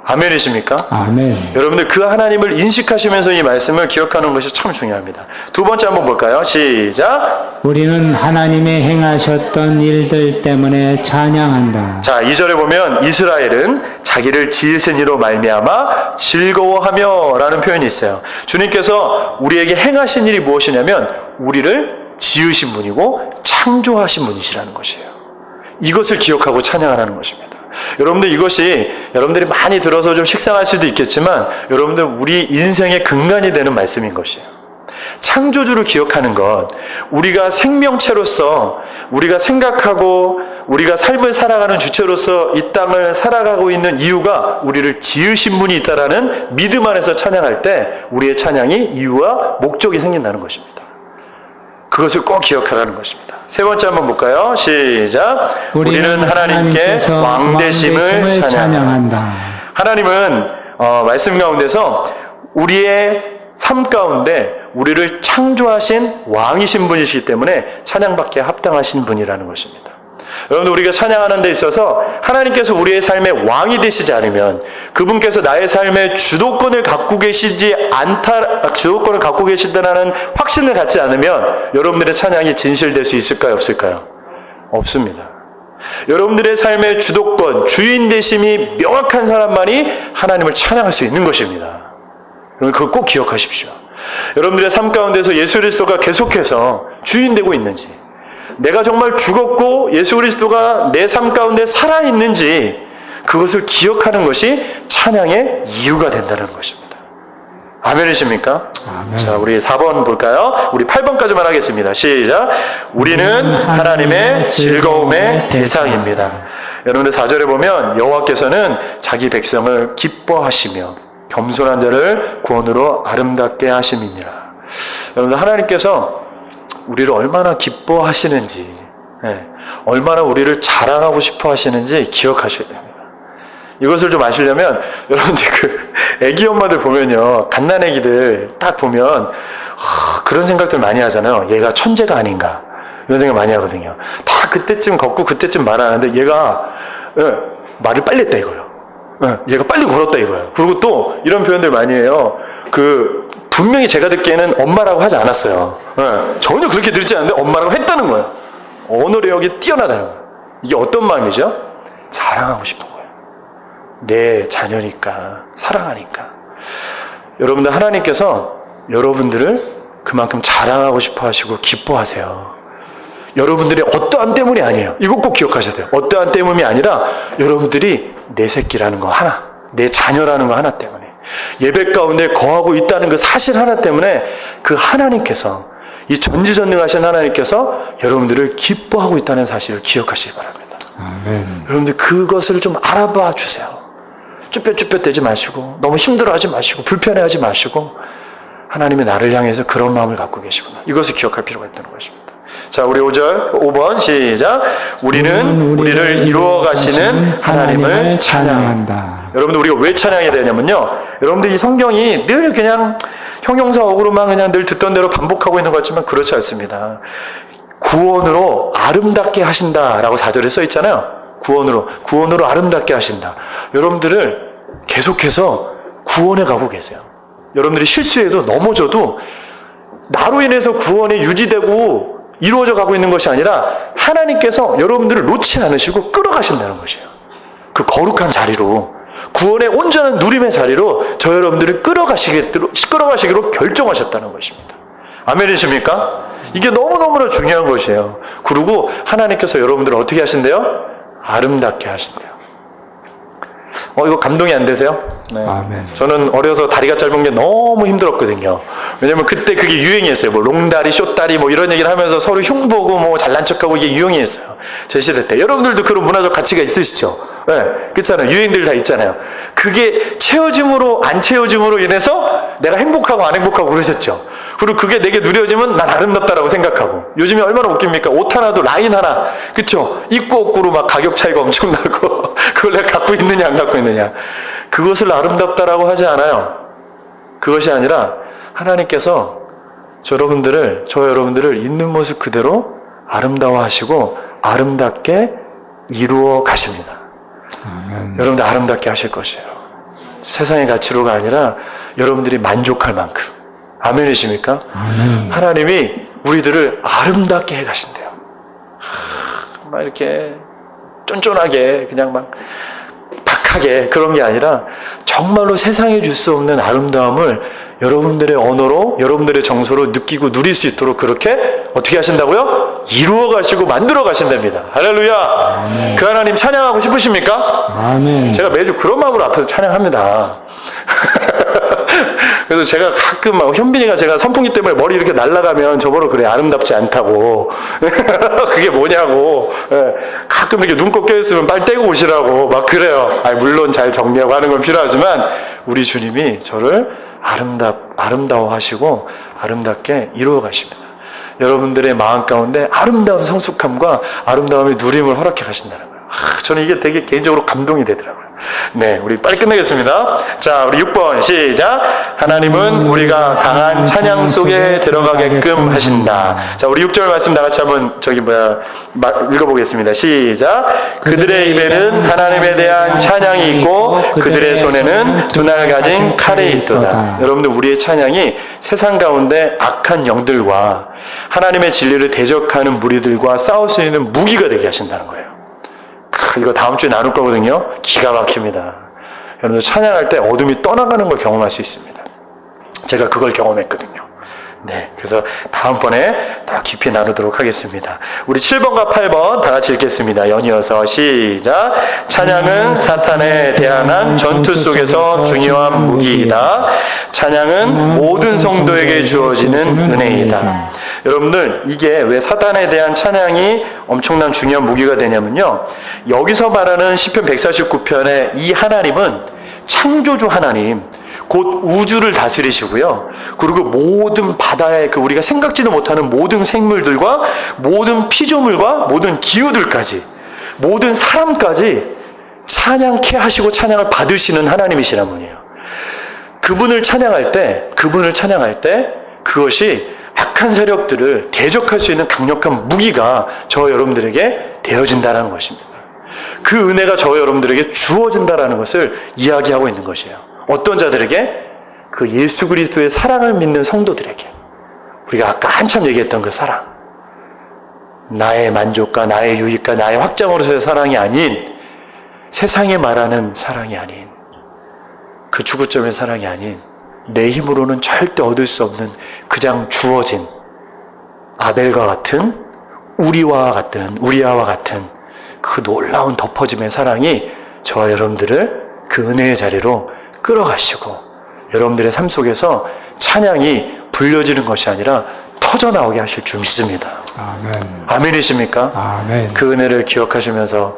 A: 아멘이십니까?
B: 아멘.
A: 여러분들 그 하나님을 인식하시면서 이 말씀을 기억하는 것이 참 중요합니다. 두 번째 한번 볼까요? 시작.
B: 우리는 하나님의 행하셨던 일들 때문에 찬양한다.
A: 자, 2절에 보면 이스라엘은 자기를 지으신 이로 말미암아 즐거워하며 라는 표현이 있어요. 주님께서 우리에게 행하신 일이 무엇이냐면 우리를 지으신 분이고 창조하신 분이시라는 것이에요. 이것을 기억하고 찬양하라는 것입니다. 여러분들 이것이 여러분들이 많이 들어서 좀 식상할 수도 있겠지만 여러분들 우리 인생의 근간이 되는 말씀인 것이에요. 창조주를 기억하는 것, 우리가 생명체로서 우리가 생각하고 우리가 삶을 살아가는 주체로서 이 땅을 살아가고 있는 이유가 우리를 지으신 분이 있다라는 믿음 안에서 찬양할 때 우리의 찬양이 이유와 목적이 생긴다는 것입니다. 그것을 꼭 기억하라는 것입니다. 세 번째 한번 볼까요? 시작. 우리는 하나님께 왕되심을 찬양한다. 하나님은 말씀 가운데서 우리의 삶 가운데 우리를 창조하신 왕이신 분이시기 때문에 찬양받기에 합당하신 분이라는 것입니다. 여러분, 우리가 찬양하는 데 있어서 하나님께서 우리의 삶의 왕이 되시지 않으면, 그분께서 나의 삶의 주도권을 갖고 계시다는 확신을 갖지 않으면 여러분들의 찬양이 진실될 수 있을까요? 없을까요? 없습니다. 여러분들의 삶의 주도권, 주인 되심이 명확한 사람만이 하나님을 찬양할 수 있는 것입니다. 여러분, 그걸 꼭 기억하십시오. 여러분들의 삶 가운데서 예수 그리스도가 계속해서 주인 되고 있는지, 내가 정말 죽었고 예수 그리스도가 내 삶 가운데 살아있는지, 그것을 기억하는 것이 찬양의 이유가 된다는 것입니다. 아멘이십니까? 아멘. 자, 우리 4번 볼까요? 우리 8번까지만 하겠습니다. 시작. 우리는 하나님의 즐거움의 대상입니다. 여러분들 4절에 보면 여호와께서는 자기 백성을 기뻐하시며 겸손한 자를 구원으로 아름답게 하심이니라. 여러분들, 하나님께서 우리를 얼마나 기뻐하시는지, 얼마나 우리를 자랑하고 싶어 하시는지 기억하셔야 됩니다. 이것을 좀 아시려면 여러분들 애기 엄마들 보면요, 갓난애기들 딱 보면 그런 생각들 많이 하잖아요. 얘가 천재가 아닌가, 이런 생각 많이 하거든요. 다 그때쯤 걷고 그때쯤 말하는데 얘가 말을 빨리 했다 이거예요. 얘가 빨리 걸었다 이거예요. 그리고 또 이런 표현들 많이 해요. 분명히 제가 듣기에는 엄마라고 하지 않았어요. 전혀 그렇게 들지 않는데 엄마라고 했다는 거예요. 언어 내역이 뛰어나다는 거예요. 이게 어떤 마음이죠? 자랑하고 싶은 거예요. 내 자녀니까, 사랑하니까. 여러분들, 하나님께서 여러분들을 그만큼 자랑하고 싶어 하시고 기뻐하세요. 여러분들의 어떠한 때문이 아니에요. 이거 꼭 기억하셔야 돼요. 어떠한 때문이 아니라 여러분들이 내 새끼라는 거 하나, 내 자녀라는 거 하나 때문에, 예배 가운데 거하고 있다는 그 사실 하나 때문에 그 하나님께서, 이 전지전능하신 하나님께서 여러분들을 기뻐하고 있다는 사실을 기억하시기 바랍니다. 아멘. 여러분들, 그것을 좀 알아봐 주세요. 쭈뼛쭈뼛대지 마시고, 너무 힘들어하지 마시고, 불편해하지 마시고, 하나님이 나를 향해서 그런 마음을 갖고 계시구나, 이것을 기억할 필요가 있다는 것입니다. 자, 우리 5번 시작. 우리는 우리를 이루어 가시는 하나님을 찬양한다. 여러분들, 우리가 왜 찬양해야 되냐면요, 여러분들 이 성경이 늘 그냥 형용사 어구로만 그냥 늘 듣던 대로 반복하고 있는 것 같지만 그렇지 않습니다. 구원으로 아름답게 하신다라고 4절에 써 있잖아요. 구원으로 아름답게 하신다. 여러분들을 계속해서 구원해 가고 계세요. 여러분들이 실수해도 넘어져도 나로 인해서 구원이 유지되고 이루어져 가고 있는 것이 아니라 하나님께서 여러분들을 놓지 않으시고 끌어가신다는 것이에요. 그 거룩한 자리로, 구원의 온전한 누림의 자리로 저 여러분들을 끌어가시기로 결정하셨다는 것입니다. 아멘이십니까? 이게 너무너무나 중요한 것이에요. 그리고 하나님께서 여러분들을 어떻게 하신대요? 아름답게 하신대요. 이거 감동이 안 되세요? 네. 아멘. 저는 어려서 다리가 짧은 게 너무 힘들었거든요. 왜냐면 그때 그게 유행이었어요. 뭐 롱다리, 숏다리 뭐 이런 얘기를 하면서 서로 흉보고 뭐 잘난 척하고, 이게 유행이었어요. 제 시대 때. 여러분들도 그런 문화적 가치가 있으시죠? 네. 그렇잖아요. 유행들 다 있잖아요. 그게 채워짐으로 안 채워짐으로 인해서 내가 행복하고 안 행복하고 그러셨죠? 그리고 그게 내게 누려지면 난 아름답다라고 생각하고. 요즘에 얼마나 웃깁니까? 옷 하나도 라인 하나, 그쵸? 입고 없고로 막 가격 차이가 엄청나고 그걸 내가 갖고 있느냐 안 갖고 있느냐, 그것을 아름답다라고 하지 않아요. 그것이 아니라 하나님께서 저 여러분들을 있는 모습 그대로 아름다워하시고 아름답게 이루어 가십니다. 여러분들 아름답게 하실 것이에요. 세상의 가치로가 아니라 여러분들이 만족할 만큼. 아멘이십니까? 아멘. 하나님이 우리들을 아름답게 해 가신대요. 막 이렇게 쫀쫀하게 그냥 막 박하게 그런 게 아니라 정말로 세상에 줄 수 없는 아름다움을 여러분들의 언어로, 여러분들의 정서로 느끼고 누릴 수 있도록 그렇게 어떻게 하신다고요? 이루어 가시고 만들어 가신답니다. 할렐루야. 아멘. 그 하나님 찬양하고 싶으십니까? 아멘. 제가 매주 그런 마음으로 앞에서 찬양합니다. 그래서 제가 가끔 현빈이가 제가 선풍기 때문에 머리 이렇게 날아가면 저보러 그래, 아름답지 않다고. 그게 뭐냐고. 가끔 이렇게 눈곱 껴있으면 빨리 떼고 오시라고 막 그래요. 물론 잘 정리하고 하는 건 필요하지만 우리 주님이 저를 아름다워하시고 아름답게 이루어 가십니다. 여러분들의 마음 가운데 아름다운 성숙함과 아름다움의 누림을 허락해 가신다는 거예요. 저는 이게 되게 개인적으로 감동이 되더라고요. 네, 우리 빨리 끝내겠습니다. 자, 우리 6번 시작. 하나님은 우리가 강한 찬양 속에 들어가게끔 하신다. 자, 우리 6절 말씀 다 같이 한번 읽어보겠습니다. 시작. 그들의 입에는 하나님에 대한 찬양이 있고 그들의 손에는 두 날 가진 칼이 있도다. 여러분들, 우리의 찬양이 세상 가운데 악한 영들과 하나님의 진리를 대적하는 무리들과 싸울 수 있는 무기가 되게 하신다는 거예요. 이거 다음 주에 나눌 거거든요. 기가 막힙니다. 여러분들, 찬양할 때 어둠이 떠나가는 걸 경험할 수 있습니다. 제가 그걸 경험했거든요. 네, 그래서 다음번에 더 깊이 나누도록 하겠습니다. 우리 7번과 8번 다 같이 읽겠습니다. 연이어서 시작. 찬양은 사탄에 대항한 전투 속에서 중요한 무기이다. 찬양은 모든 성도에게 주어지는 은혜이다. 여러분들, 이게 왜 사탄에 대한 찬양이 엄청난 중요한 무기가 되냐면요, 여기서 말하는 시편 149편의 이 하나님은 창조주 하나님, 곧 우주를 다스리시고요. 그리고 모든 바다에 우리가 생각지도 못하는 모든 생물들과 모든 피조물과 모든 기후들까지, 모든 사람까지 찬양케 하시고 찬양을 받으시는 하나님이시란 분이에요. 그분을 찬양할 때 그것이 악한 세력들을 대적할 수 있는 강력한 무기가 저 여러분들에게 되어진다는 것입니다. 그 은혜가 저 여러분들에게 주어진다는 것을 이야기하고 있는 것이에요. 어떤 자들에게? 그 예수 그리스도의 사랑을 믿는 성도들에게. 우리가 아까 한참 얘기했던 그 사랑, 나의 만족과 나의 유익과 나의 확장으로서의 사랑이 아닌, 세상에 말하는 사랑이 아닌, 그 추구점의 사랑이 아닌, 내 힘으로는 절대 얻을 수 없는 그냥 주어진 아벨과 같은, 우리아와 같은 그 놀라운 덮어짐의 사랑이 저와 여러분들을 그 은혜의 자리로 끌어가시고, 여러분들의 삶 속에서 찬양이 불려지는 것이 아니라 터져나오게 하실 줄 믿습니다.
B: 아멘.
A: 아멘이십니까?
B: 아멘.
A: 그 은혜를 기억하시면서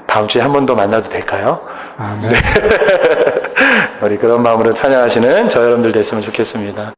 A: 다음 주에 한 번 더 만나도 될까요?
B: 아멘.
A: 우리 그런 마음으로 찬양하시는 저 여러분들 됐으면 좋겠습니다.